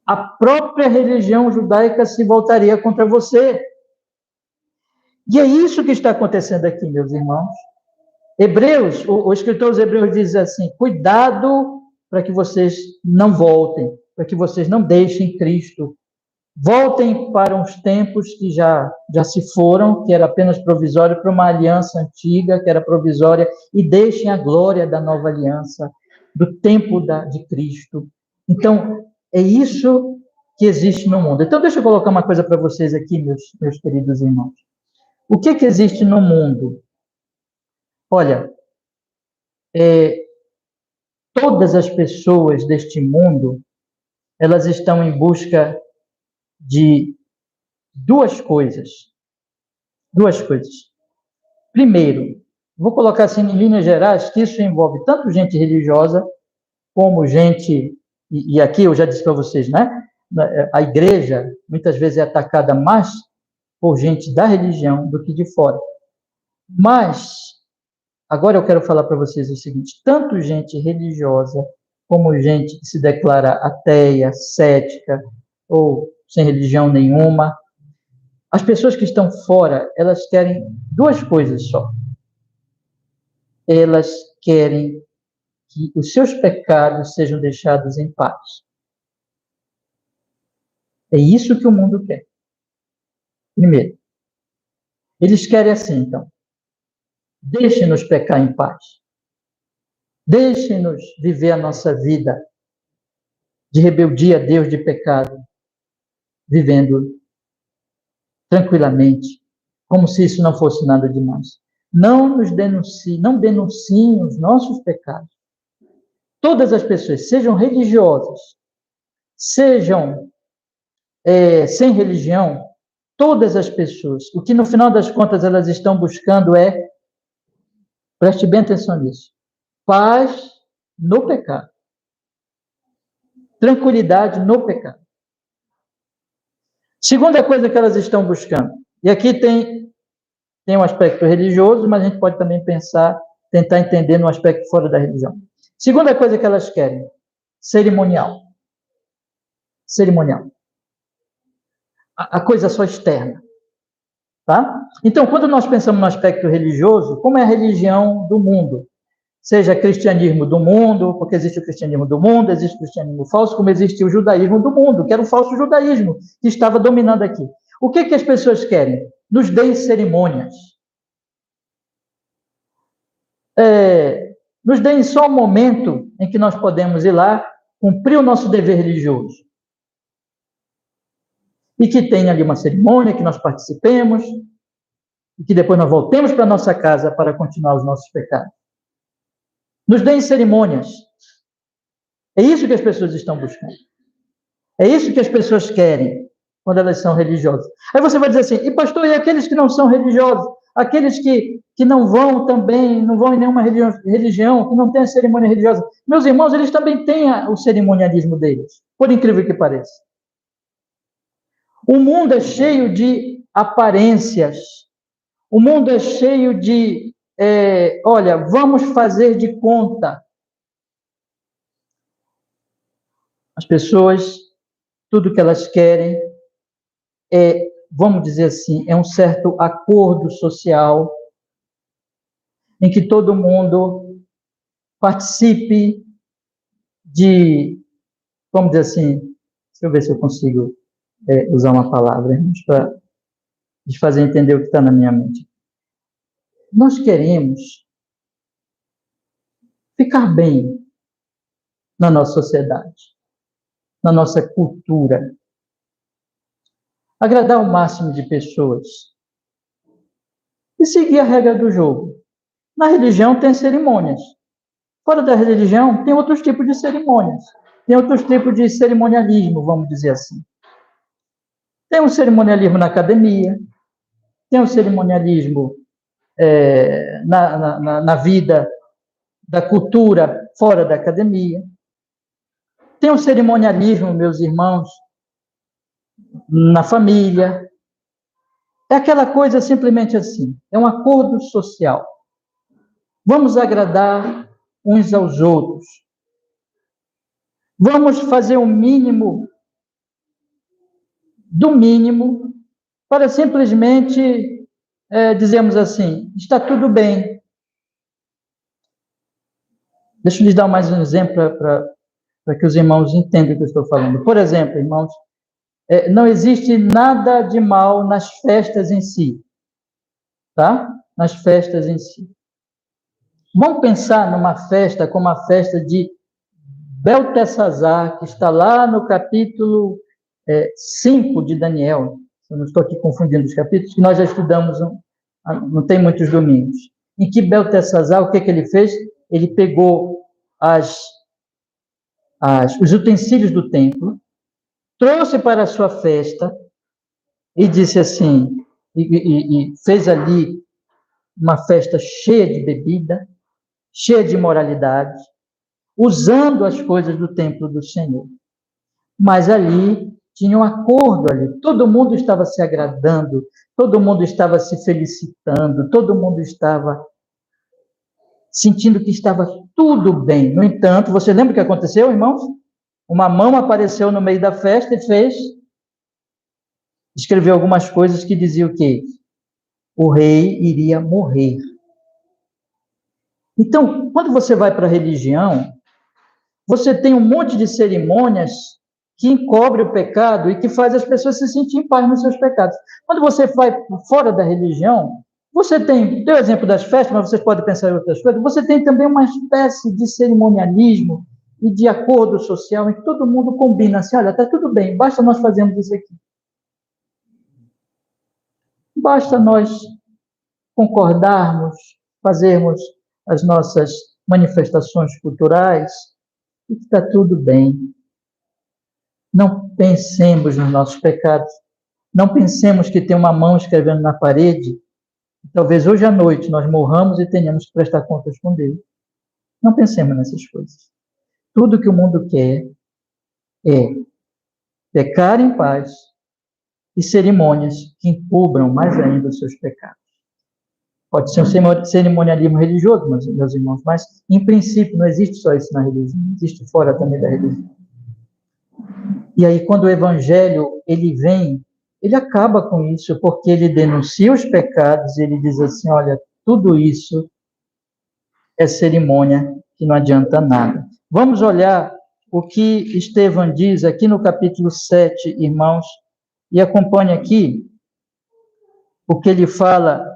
S1: A própria religião judaica se voltaria contra você. E é isso que está acontecendo aqui, meus irmãos. Hebreus, o escritor dos Hebreus diz assim, cuidado para que vocês não voltem, para que vocês não deixem Cristo. Voltem para uns tempos que já se foram, que era apenas provisório, para uma aliança antiga, que era provisória, e deixem a glória da nova aliança, do tempo de Cristo. Então, é isso que existe no mundo. Então, deixa eu colocar uma coisa para vocês aqui, meus queridos irmãos. O que existe no mundo? Olha, todas as pessoas deste mundo, elas estão em busca de duas coisas. Duas coisas. Primeiro, vou colocar assim em linhas gerais, que isso envolve tanto gente religiosa, como gente, e aqui eu já disse para vocês, né? A igreja muitas vezes é atacada mais por gente da religião do que de fora. Mas, agora eu quero falar para vocês o seguinte, tanto gente religiosa, como gente que se declara ateia, cética, ou sem religião nenhuma, as pessoas que estão fora, elas querem duas coisas só. Elas querem que os seus pecados sejam deixados em paz. É isso que o mundo quer. Primeiro, eles querem assim, então. Deixem-nos pecar em paz. Deixem-nos viver a nossa vida de rebeldia a Deus, de pecado, vivendo tranquilamente, como se isso não fosse nada demais. Não nos denunciem, não denunciem os nossos pecados. Todas as pessoas, sejam religiosas, sejam sem religião, todas as pessoas, o que no final das contas elas estão buscando é, preste bem atenção nisso, paz no pecado. Tranquilidade no pecado. Segunda coisa que elas estão buscando, e aqui tem um aspecto religioso, mas a gente pode também pensar, tentar entender no aspecto fora da religião. Segunda coisa que elas querem, cerimonial. Cerimonial. A coisa só externa. Tá? Então, quando nós pensamos no aspecto religioso, como é a religião do mundo? Seja cristianismo do mundo, porque existe o cristianismo do mundo, existe o cristianismo falso, como existe o judaísmo do mundo, que era o falso judaísmo, que estava dominando aqui. O que as pessoas querem? Nos deem cerimônias. Nos deem só um momento em que nós podemos ir lá, cumprir o nosso dever religioso. E que tenha ali uma cerimônia, que nós participemos, e que depois nós voltemos para a nossa casa para continuar os nossos pecados. Nos deem cerimônias. É isso que as pessoas estão buscando. É isso que as pessoas querem quando elas são religiosas. Aí você vai dizer assim, e pastor, e aqueles que não são religiosos? Aqueles que não vão também, não vão em nenhuma religião, que não têm a cerimônia religiosa? Meus irmãos, eles também têm o cerimonialismo deles, por incrível que pareça. O mundo é cheio de aparências. O mundo é cheio de olha, vamos fazer de conta. As pessoas, tudo que elas querem vamos dizer assim, é um certo acordo social em que todo mundo participe de, vamos dizer assim, deixa eu ver se eu consigo usar uma palavra para te fazer entender o que está na minha mente. Nós queremos ficar bem na nossa sociedade, na nossa cultura, agradar o máximo de pessoas e seguir a regra do jogo. Na religião tem cerimônias. Fora da religião tem outros tipos de cerimônias. Tem outros tipos de cerimonialismo, vamos dizer assim. Tem um cerimonialismo na academia, tem um cerimonialismo na vida da cultura fora da academia. Tem um cerimonialismo, meus irmãos, na família. É aquela coisa simplesmente assim, é um acordo social. Vamos agradar uns aos outros. Vamos fazer o mínimo do mínimo para simplesmente dizermos assim, está tudo bem. Deixa eu lhes dar mais um exemplo para que os irmãos entendam o que eu estou falando. Por exemplo, irmãos, não existe nada de mal nas festas em si, tá? Nas festas em si. Vamos pensar numa festa como a festa de Beltesazar, que está lá no capítulo 5 de Daniel. Eu não estou aqui confundindo os capítulos, que nós já estudamos, não tem muitos domingos. Em que Beltesazar, o que ele fez? Ele pegou os utensílios do templo, trouxe para a sua festa e disse assim, e fez ali uma festa cheia de bebida, cheia de imoralidade, usando as coisas do templo do Senhor. Mas ali tinha um acordo ali, todo mundo estava se agradando, todo mundo estava se felicitando, todo mundo estava sentindo que estava tudo bem. No entanto, você lembra o que aconteceu, irmãos? Uma mão apareceu no meio da festa e escreveu algumas coisas que diziam que o rei iria morrer. Então, quando você vai para a religião, você tem um monte de cerimônias que encobre o pecado e que faz as pessoas se sentirem em paz nos seus pecados. Quando você vai fora da religião, você tem o exemplo das festas, mas vocês podem pensar em outras coisas, você tem também uma espécie de cerimonialismo e de acordo social em que todo mundo combina assim, olha, está tudo bem, basta nós fazermos isso aqui. Basta nós concordarmos, fazermos as nossas manifestações culturais e que está tudo bem. Não pensemos nos nossos pecados. Não pensemos que tem uma mão escrevendo na parede. Talvez hoje à noite nós morramos e tenhamos que prestar contas com Deus. Não pensemos nessas coisas. Tudo que o mundo quer é pecar em paz e cerimônias que encubram mais ainda os seus pecados. Pode ser um cerimonialismo religioso, meus irmãos, mas, em princípio, não existe só isso na religião, existe fora também da religião. E aí, quando o evangelho, ele vem, ele acaba com isso, porque ele denuncia os pecados, e ele diz assim, olha, tudo isso é cerimônia que não adianta nada. Vamos olhar o que Estevão diz aqui no capítulo 7, irmãos, e acompanhe aqui o que ele fala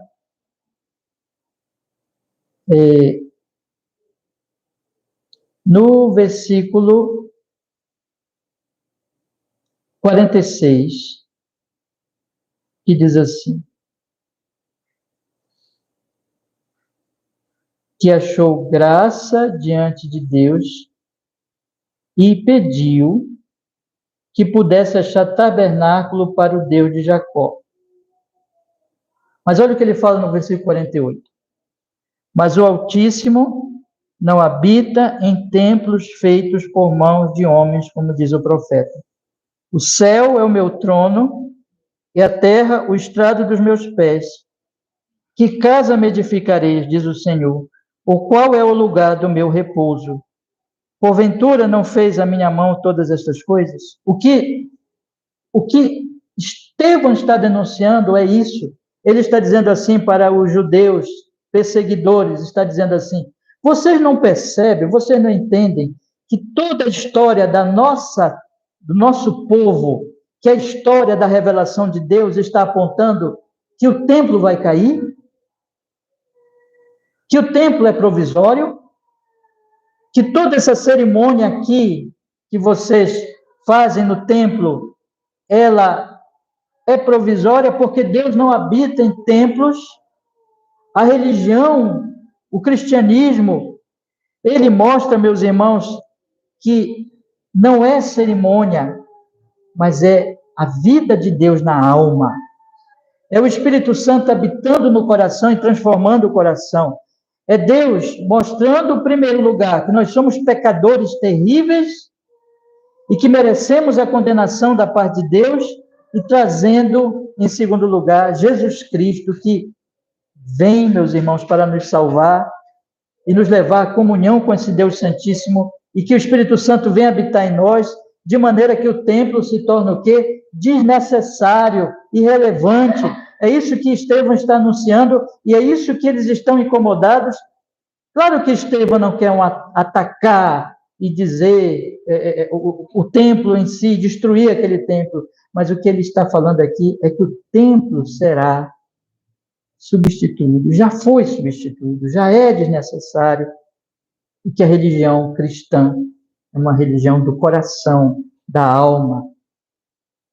S1: no versículo 46, que diz assim, que achou graça diante de Deus e pediu que pudesse achar tabernáculo para o Deus de Jacó. Mas olha o que ele fala no versículo 48. Mas o Altíssimo não habita em templos feitos por mãos de homens, como diz o profeta. O céu é o meu trono e a terra o estrado dos meus pés. Que casa me edificareis, diz o Senhor, ou qual é o lugar do meu repouso? Porventura não fez a minha mão todas estas coisas? O que Estevão está denunciando é isso. Ele está dizendo assim para os judeus perseguidores, está dizendo assim, vocês não percebem, vocês não entendem que toda a história do nosso povo, que a história da revelação de Deus está apontando que o templo vai cair? Que o templo é provisório? Que toda essa cerimônia aqui que vocês fazem no templo, ela é provisória porque Deus não habita em templos. A religião, o cristianismo, ele mostra, meus irmãos, que não é cerimônia, mas é a vida de Deus na alma. É o Espírito Santo habitando no coração e transformando o coração. É Deus mostrando, em primeiro lugar, que nós somos pecadores terríveis e que merecemos a condenação da parte de Deus, e trazendo, em segundo lugar, Jesus Cristo, que vem, meus irmãos, para nos salvar e nos levar à comunhão com esse Deus Santíssimo, e que o Espírito Santo venha habitar em nós, de maneira que o templo se torne o quê? Desnecessário, irrelevante. É isso que Estevão está anunciando, e é isso que eles estão incomodados. Claro que Estevão não quer atacar e dizer o templo em si, destruir aquele templo, mas o que ele está falando aqui é que o templo será substituído, já foi substituído, já é desnecessário, e que a religião cristã é uma religião do coração, da alma,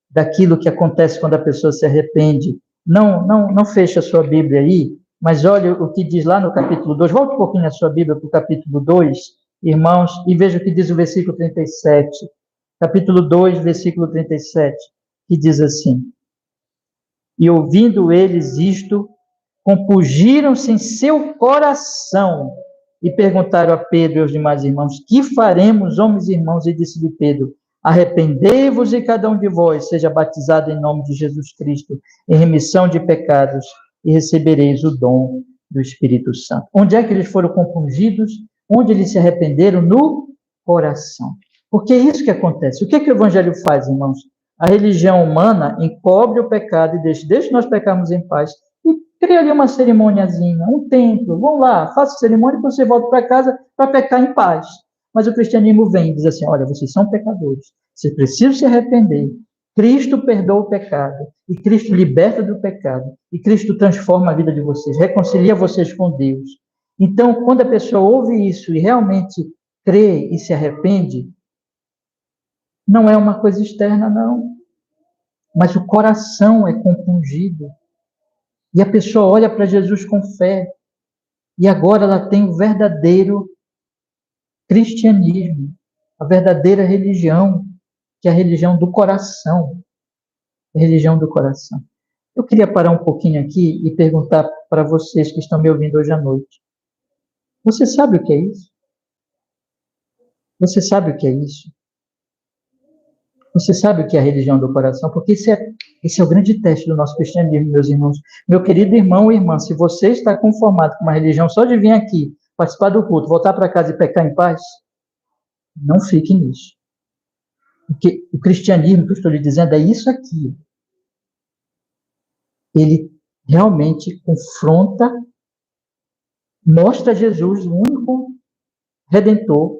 S1: daquilo que acontece quando a pessoa se arrepende. Não feche a sua Bíblia aí, mas olha o que diz lá no capítulo 2. Volte um pouquinho a sua Bíblia para o capítulo 2, irmãos, e veja o que diz o versículo 37. Capítulo 2, versículo 37, que diz assim: E ouvindo eles isto, compungiram-se em seu coração e perguntaram a Pedro e aos demais irmãos: Que faremos, homens e irmãos? E disse-lhe Pedro: Arrependei-vos e cada um de vós seja batizado em nome de Jesus Cristo, em remissão de pecados, e recebereis o dom do Espírito Santo. Onde é que eles foram compungidos? Onde eles se arrependeram? No coração. Porque é isso que acontece. O que é que o Evangelho faz, irmãos? A religião humana encobre o pecado e deixa nós pecarmos em paz. E cria ali uma cerimoniazinha, um templo. Vão lá, faça a cerimônia e você volta para casa para pecar em paz. Mas o cristianismo vem e diz assim: olha, vocês são pecadores, vocês precisam se arrepender. Cristo perdoa o pecado, e Cristo liberta do pecado, e Cristo transforma a vida de vocês, reconcilia vocês com Deus. Então, quando a pessoa ouve isso e realmente crê e se arrepende, não é uma coisa externa, não. Mas o coração é compungido. E a pessoa olha para Jesus com fé. E agora ela tem o verdadeiro cristianismo, a verdadeira religião, que é a religião do coração. A religião do coração. Eu queria parar um pouquinho aqui e perguntar para vocês que estão me ouvindo hoje à noite. Você sabe o que é isso? Você sabe o que é isso? Você sabe o que é a religião do coração? Porque esse é o grande teste do nosso cristianismo, meus irmãos. Meu querido irmão e irmã, se você está conformado com uma religião só de vir aqui, participar do culto, voltar para casa e pecar em paz, não fique nisso. Porque o cristianismo que eu estou lhe dizendo é isso aqui. Ele realmente confronta, mostra Jesus, o único redentor,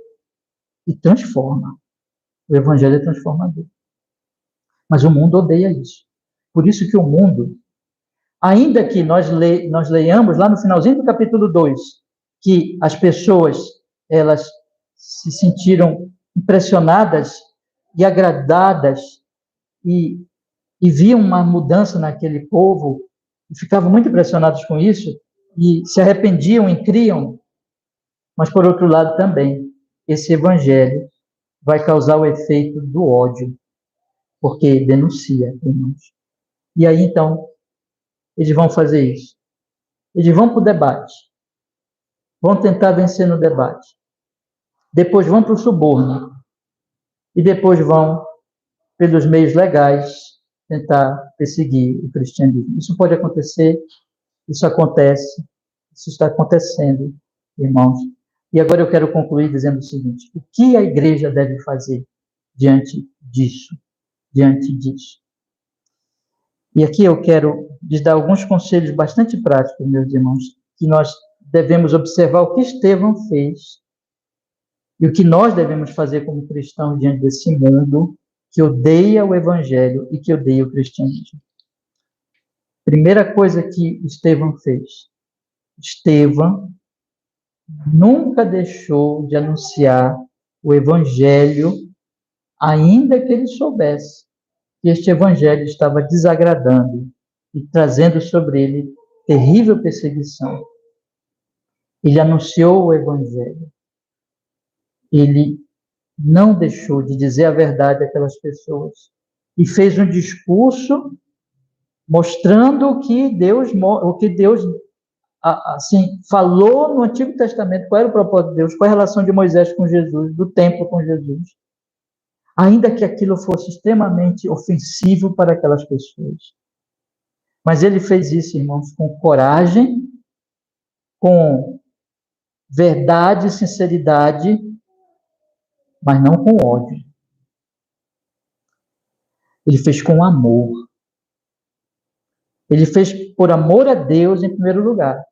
S1: e transforma. O evangelho é transformador. Mas o mundo odeia isso. Por isso que o mundo, ainda que nós leiamos lá no finalzinho do capítulo 2, que as pessoas, elas se sentiram impressionadas e agradadas e viam uma mudança naquele povo, e ficavam muito impressionados com isso, e se arrependiam e criam. Mas, por outro lado, também, esse evangelho vai causar o efeito do ódio, porque denuncia, irmãos. E aí, então, eles vão fazer isso. Eles vão para o debate. Vão tentar vencer no debate. Depois vão para o suborno. E depois vão, pelos meios legais, tentar perseguir o cristianismo. Isso pode acontecer, isso acontece, isso está acontecendo, irmãos. E agora eu quero concluir dizendo o seguinte: o que a igreja deve fazer diante disso? Diante disso. E aqui eu quero lhes dar alguns conselhos bastante práticos, meus irmãos, que nós devemos observar o que Estevão fez e o que nós devemos fazer como cristãos diante desse mundo que odeia o evangelho e que odeia o cristianismo. Primeira coisa que Estevão fez. Estevão nunca deixou de anunciar o evangelho, ainda que ele soubesse que este evangelho estava desagradando e trazendo sobre ele terrível perseguição. Ele anunciou o evangelho. Ele não deixou de dizer a verdade àquelas pessoas e fez um discurso mostrando o que Deus assim, falou no Antigo Testamento, qual era o propósito de Deus, qual a relação de Moisés com Jesus, do templo com Jesus, ainda que aquilo fosse extremamente ofensivo para aquelas pessoas. Mas ele fez isso, irmãos, com coragem, com verdade e sinceridade, mas não com ódio. Ele fez com amor. Ele fez por amor a Deus em primeiro lugar,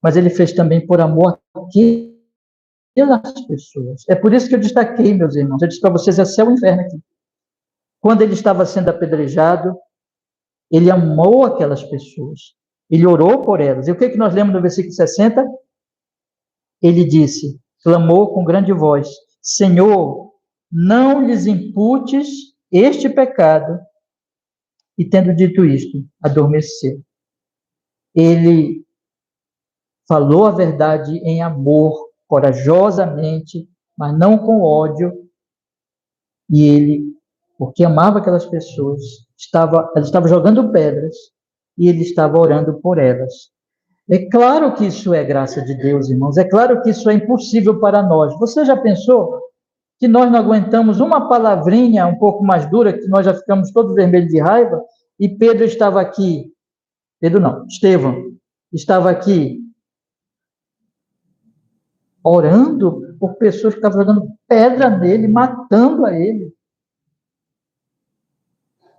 S1: mas ele fez também por amor àquelas pessoas. É por isso que eu destaquei, meus irmãos, eu disse para vocês, é céu e inferno aqui. Quando ele estava sendo apedrejado, ele amou aquelas pessoas. Ele orou por elas. E o que nós lemos no versículo 60? Ele disse, clamou com grande voz, Senhor, não lhes imputes este pecado. E tendo dito isto, adormeceu. Ele falou a verdade em amor, corajosamente, mas não com ódio. E ele, porque amava aquelas pessoas, elas estavam jogando pedras e ele estava orando por elas. É claro que isso é graça de Deus, irmãos. É claro que isso é impossível para nós. Você já pensou que nós não aguentamos uma palavrinha um pouco mais dura, que nós já ficamos todos vermelhos de raiva, e Pedro estava aqui, Pedro não, Estevão, estava aqui orando por pessoas que estavam jogando pedra nele, matando a ele.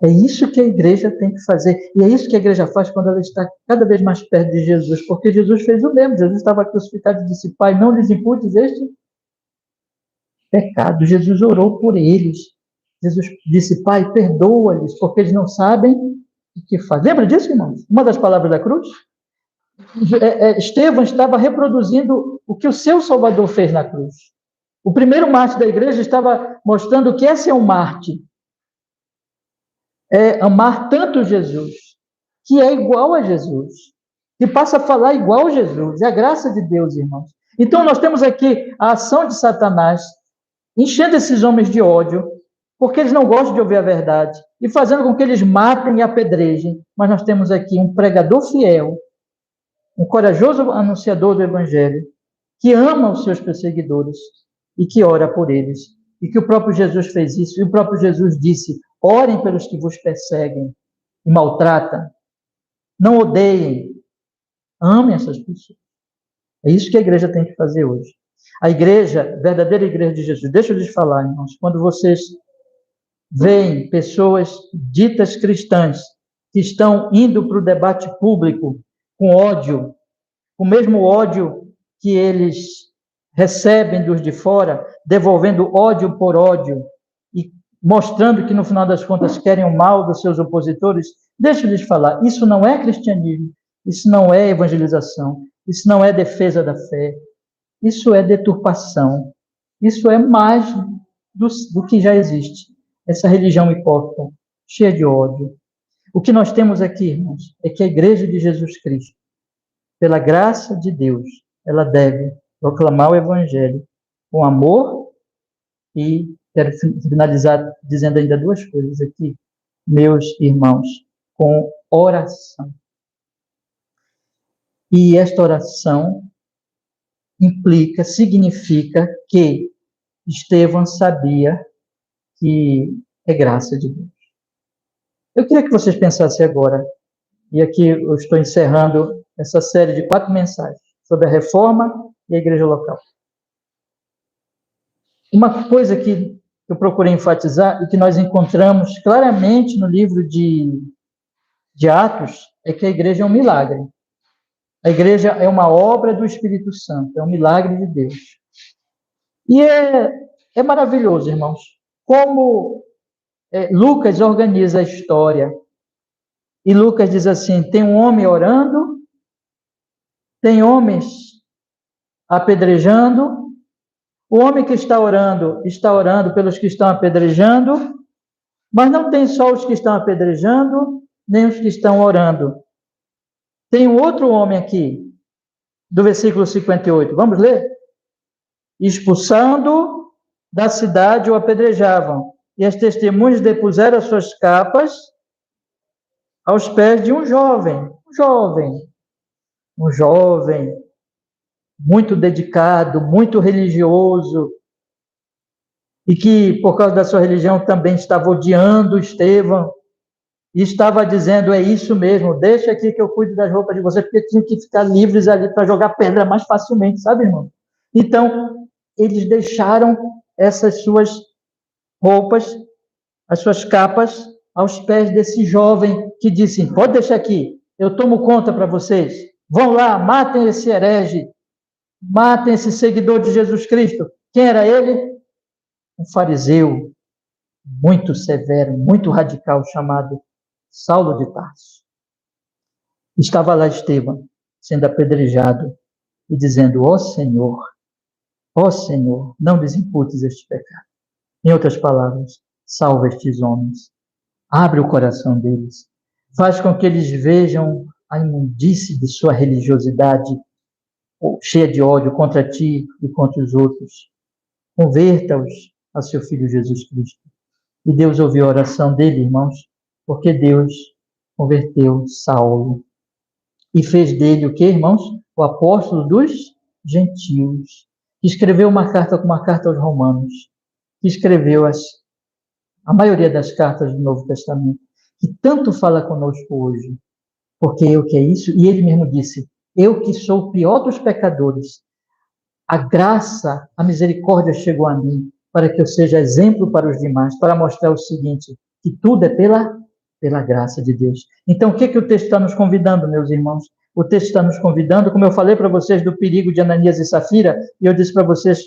S1: É isso que a igreja tem que fazer, e é isso que a igreja faz quando ela está cada vez mais perto de Jesus, porque Jesus fez o mesmo, Jesus estava crucificado e disse, Pai, não lhes imputes este pecado. Jesus orou por eles. Jesus disse, Pai, perdoa-lhes, porque eles não sabem o que fazem. Lembra disso, irmãos? Uma das palavras da cruz? Estevão estava reproduzindo o que o seu Salvador fez na cruz. O primeiro mártir da igreja estava mostrando o que é ser um mártir. É amar tanto Jesus, que é igual a Jesus, que passa a falar igual a Jesus. É a graça de Deus, irmãos. Então, nós temos aqui a ação de Satanás, enchendo esses homens de ódio, porque eles não gostam de ouvir a verdade, e fazendo com que eles matem e apedrejem. Mas nós temos aqui um pregador fiel, um corajoso anunciador do Evangelho, que ama os seus perseguidores e que ora por eles. E que o próprio Jesus fez isso, e o próprio Jesus disse, orem pelos que vos perseguem e maltratam, não odeiem, amem essas pessoas. É isso que a igreja tem que fazer hoje. A igreja, a verdadeira igreja de Jesus, deixa eu lhes falar, irmãos, quando vocês veem pessoas ditas cristãs que estão indo para o debate público com ódio, o mesmo ódio que eles recebem dos de fora, devolvendo ódio por ódio e mostrando que no final das contas querem o mal dos seus opositores, deixa eu lhes falar, isso não é cristianismo, isso não é evangelização, isso não é defesa da fé, isso é deturpação, isso é mais do que já existe. Essa religião hipócrita, cheia de ódio. O que nós temos aqui, irmãos, é que a igreja de Jesus Cristo, pela graça de Deus, ela deve proclamar o evangelho com amor e quero finalizar dizendo ainda duas coisas aqui, meus irmãos, com oração. E esta oração significa que Estevão sabia que é graça de Deus. Eu queria que vocês pensassem agora, e aqui eu estou encerrando essa série de 4 mensagens sobre a reforma e a igreja local. Uma coisa que eu procurei enfatizar e que nós encontramos claramente no livro de Atos é que a igreja é um milagre. A igreja é uma obra do Espírito Santo, é um milagre de Deus. E é maravilhoso, irmãos, como Lucas organiza a história. E Lucas diz assim, tem um homem orando, tem homens apedrejando, o homem que está orando pelos que estão apedrejando, mas não tem só os que estão apedrejando, nem os que estão orando. Tem um outro homem aqui, do versículo 58. Vamos ler? Expulsando da cidade o apedrejavam. E as testemunhas depuseram as suas capas aos pés de um jovem, muito dedicado, muito religioso, e que, por causa da sua religião, também estava odiando Estevão, e estava dizendo, é isso mesmo, deixa aqui que eu cuido das roupas de vocês, porque tinham que ficar livres ali para jogar pedra mais facilmente, sabe, irmão? Então, eles deixaram essas suas roupas, as suas capas, aos pés desse jovem que disse, pode deixar aqui, eu tomo conta para vocês, vão lá, matem esse herege, matem esse seguidor de Jesus Cristo. Quem era ele? Um fariseu muito severo, muito radical, chamado Saulo de Tarso. Estava lá Estevão, sendo apedrejado, e dizendo, ó Senhor, não lhes imputes este pecado. Em outras palavras, salva estes homens, abre o coração deles, faz com que eles vejam a imundície de sua religiosidade, cheia de ódio contra ti e contra os outros. Converta-os a seu Filho Jesus Cristo. E Deus ouviu a oração dele, irmãos, porque Deus converteu Saulo e fez dele o que, irmãos? O apóstolo dos gentios. Escreveu uma carta aos Romanos, que escreveu a maioria das cartas do Novo Testamento, que tanto fala conosco hoje, porque eu que é isso, e ele mesmo disse, eu que sou o pior dos pecadores, a graça, a misericórdia chegou a mim, para que eu seja exemplo para os demais, para mostrar o seguinte, que tudo é pela graça de Deus. Então, o que o texto está nos convidando, meus irmãos? O texto está nos convidando, como eu falei para vocês do perigo de Ananias e Safira, e eu disse para vocês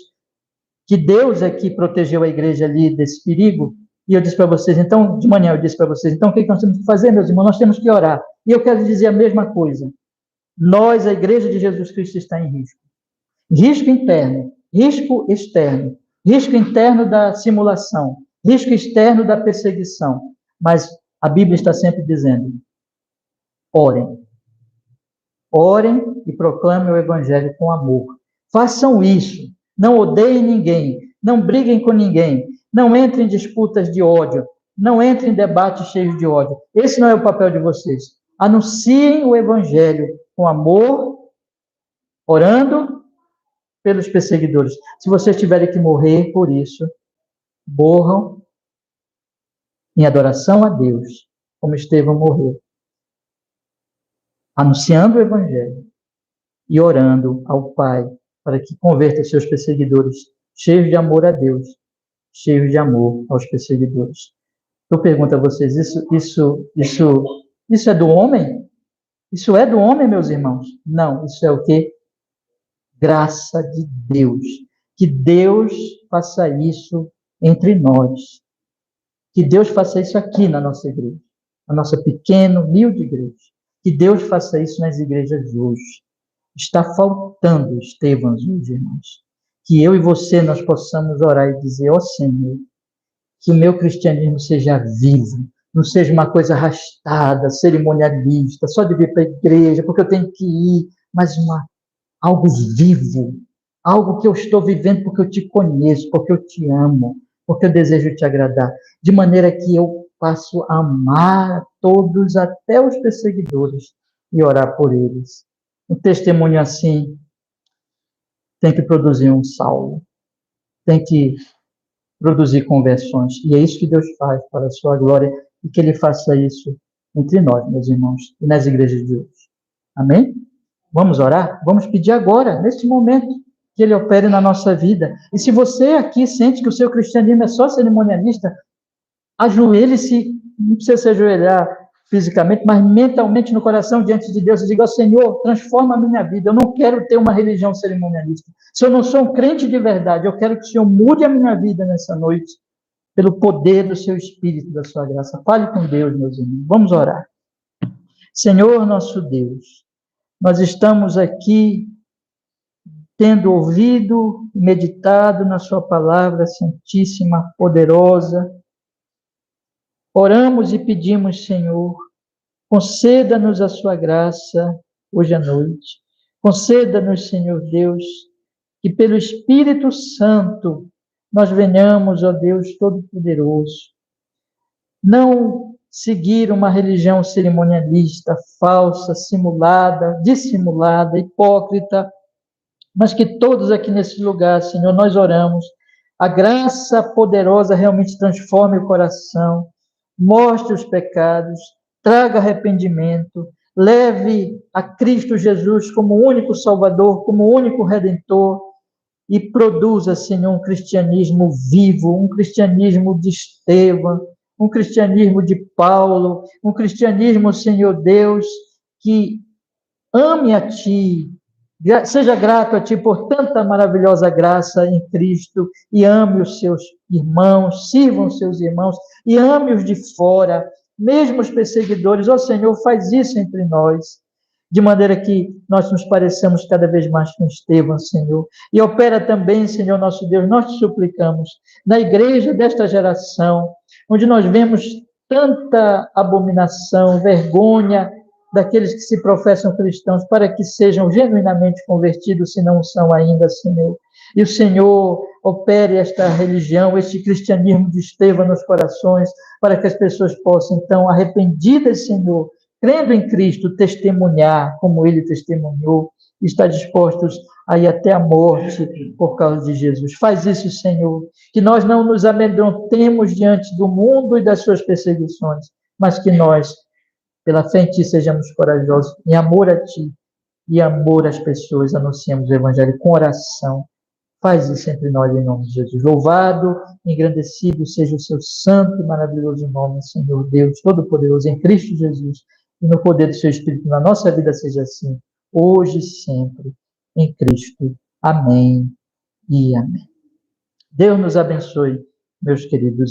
S1: que Deus é que protegeu a igreja ali desse perigo, e eu disse para vocês, então, de manhã eu disse para vocês, então o que nós temos que fazer, meus irmãos? Nós temos que orar. E eu quero dizer a mesma coisa. Nós, a igreja de Jesus Cristo, está em risco. Risco interno, risco externo, risco interno da simulação, risco externo da perseguição. Mas a Bíblia está sempre dizendo, orem. Orem e proclamem o Evangelho com amor. Façam isso. Não odeiem ninguém. Não briguem com ninguém. Não entrem em disputas de ódio. Não entrem em debates cheios de ódio. Esse não é o papel de vocês. Anunciem o Evangelho com amor, orando pelos perseguidores. Se vocês tiverem que morrer por isso, morram em adoração a Deus, como Estevão morreu. Anunciando o Evangelho e orando ao Pai para que converta seus perseguidores, cheios de amor a Deus, cheios de amor aos perseguidores. Eu pergunto a vocês, isso é do homem? Isso é do homem, meus irmãos? Não, isso é o quê? Graça de Deus. Que Deus faça isso entre nós. Que Deus faça isso aqui na nossa igreja, na nossa pequena, humilde igreja. Que Deus faça isso nas igrejas de hoje. Está faltando Estevãos hoje, irmãos. Que eu e você, nós possamos orar e dizer, ó Senhor, que o meu cristianismo seja vivo, não seja uma coisa arrastada, cerimonialista, só de vir para a igreja, porque eu tenho que ir, mas algo vivo, algo que eu estou vivendo porque eu te conheço, porque eu te amo, porque eu desejo te agradar, de maneira que eu passo a amar a todos, até os perseguidores, e orar por eles. Um testemunho assim tem que produzir um Saulo, tem que produzir conversões, e é isso que Deus faz para a sua glória, e que Ele faça isso entre nós, meus irmãos, e nas igrejas de hoje. Amém? Vamos orar? Vamos pedir agora, neste momento, que Ele opere na nossa vida. E se você aqui sente que o seu cristianismo é só cerimonialista, ajoelhe-se, não precisa se ajoelhar fisicamente, mas mentalmente no coração diante de Deus e diga, Senhor, transforma a minha vida, eu não quero ter uma religião cerimonialista. Se eu não sou um crente de verdade, eu quero que o Senhor mude a minha vida nessa noite, pelo poder do seu Espírito, da sua graça. Fale com Deus, meus irmãos. Vamos orar. Senhor, nosso Deus, nós estamos aqui tendo ouvido e meditado na sua palavra santíssima, poderosa. Oramos e pedimos, Senhor, conceda-nos a sua graça hoje à noite. Conceda-nos, Senhor Deus, que pelo Espírito Santo nós venhamos, ó Deus Todo-Poderoso, não seguir uma religião cerimonialista, falsa, simulada, dissimulada, hipócrita, mas que todos aqui nesse lugar, Senhor, nós oramos, a graça poderosa realmente transforme o coração, mostre os pecados, traga arrependimento, leve a Cristo Jesus como único Salvador, como único Redentor, e produza, Senhor, um cristianismo vivo, um cristianismo de Estevão, um cristianismo de Paulo, um cristianismo, Senhor Deus, que ame a Ti, seja grato a Ti por tanta maravilhosa graça em Cristo, e ame os seus irmãos, sirvam os seus irmãos, e ame os de fora, mesmo os perseguidores. Ó Senhor, faz isso entre nós, de maneira que nós nos pareçamos cada vez mais com Estevão, Senhor. E opera também, Senhor nosso Deus, nós te suplicamos, na igreja desta geração, onde nós vemos tanta abominação, vergonha daqueles que se professam cristãos, para que sejam genuinamente convertidos, se não são ainda, Senhor. E o Senhor opere esta religião, este cristianismo de Estevão nos corações, para que as pessoas possam, então, arrependidas, Senhor, crendo em Cristo, testemunhar como Ele testemunhou, e estar dispostos a ir até a morte por causa de Jesus. Faz isso, Senhor, que nós não nos amedrontemos diante do mundo e das suas perseguições, mas que nós, pela fé em Ti, sejamos corajosos, em amor a Ti e amor às pessoas, anunciamos o Evangelho com oração. Faz isso entre nós, em nome de Jesus. Louvado, engrandecido seja o Seu santo e maravilhoso nome, Senhor Deus Todo-Poderoso, em Cristo Jesus, e no poder do Seu Espírito, na nossa vida seja assim, hoje e sempre, em Cristo. Amém e amém. Deus nos abençoe, meus queridos.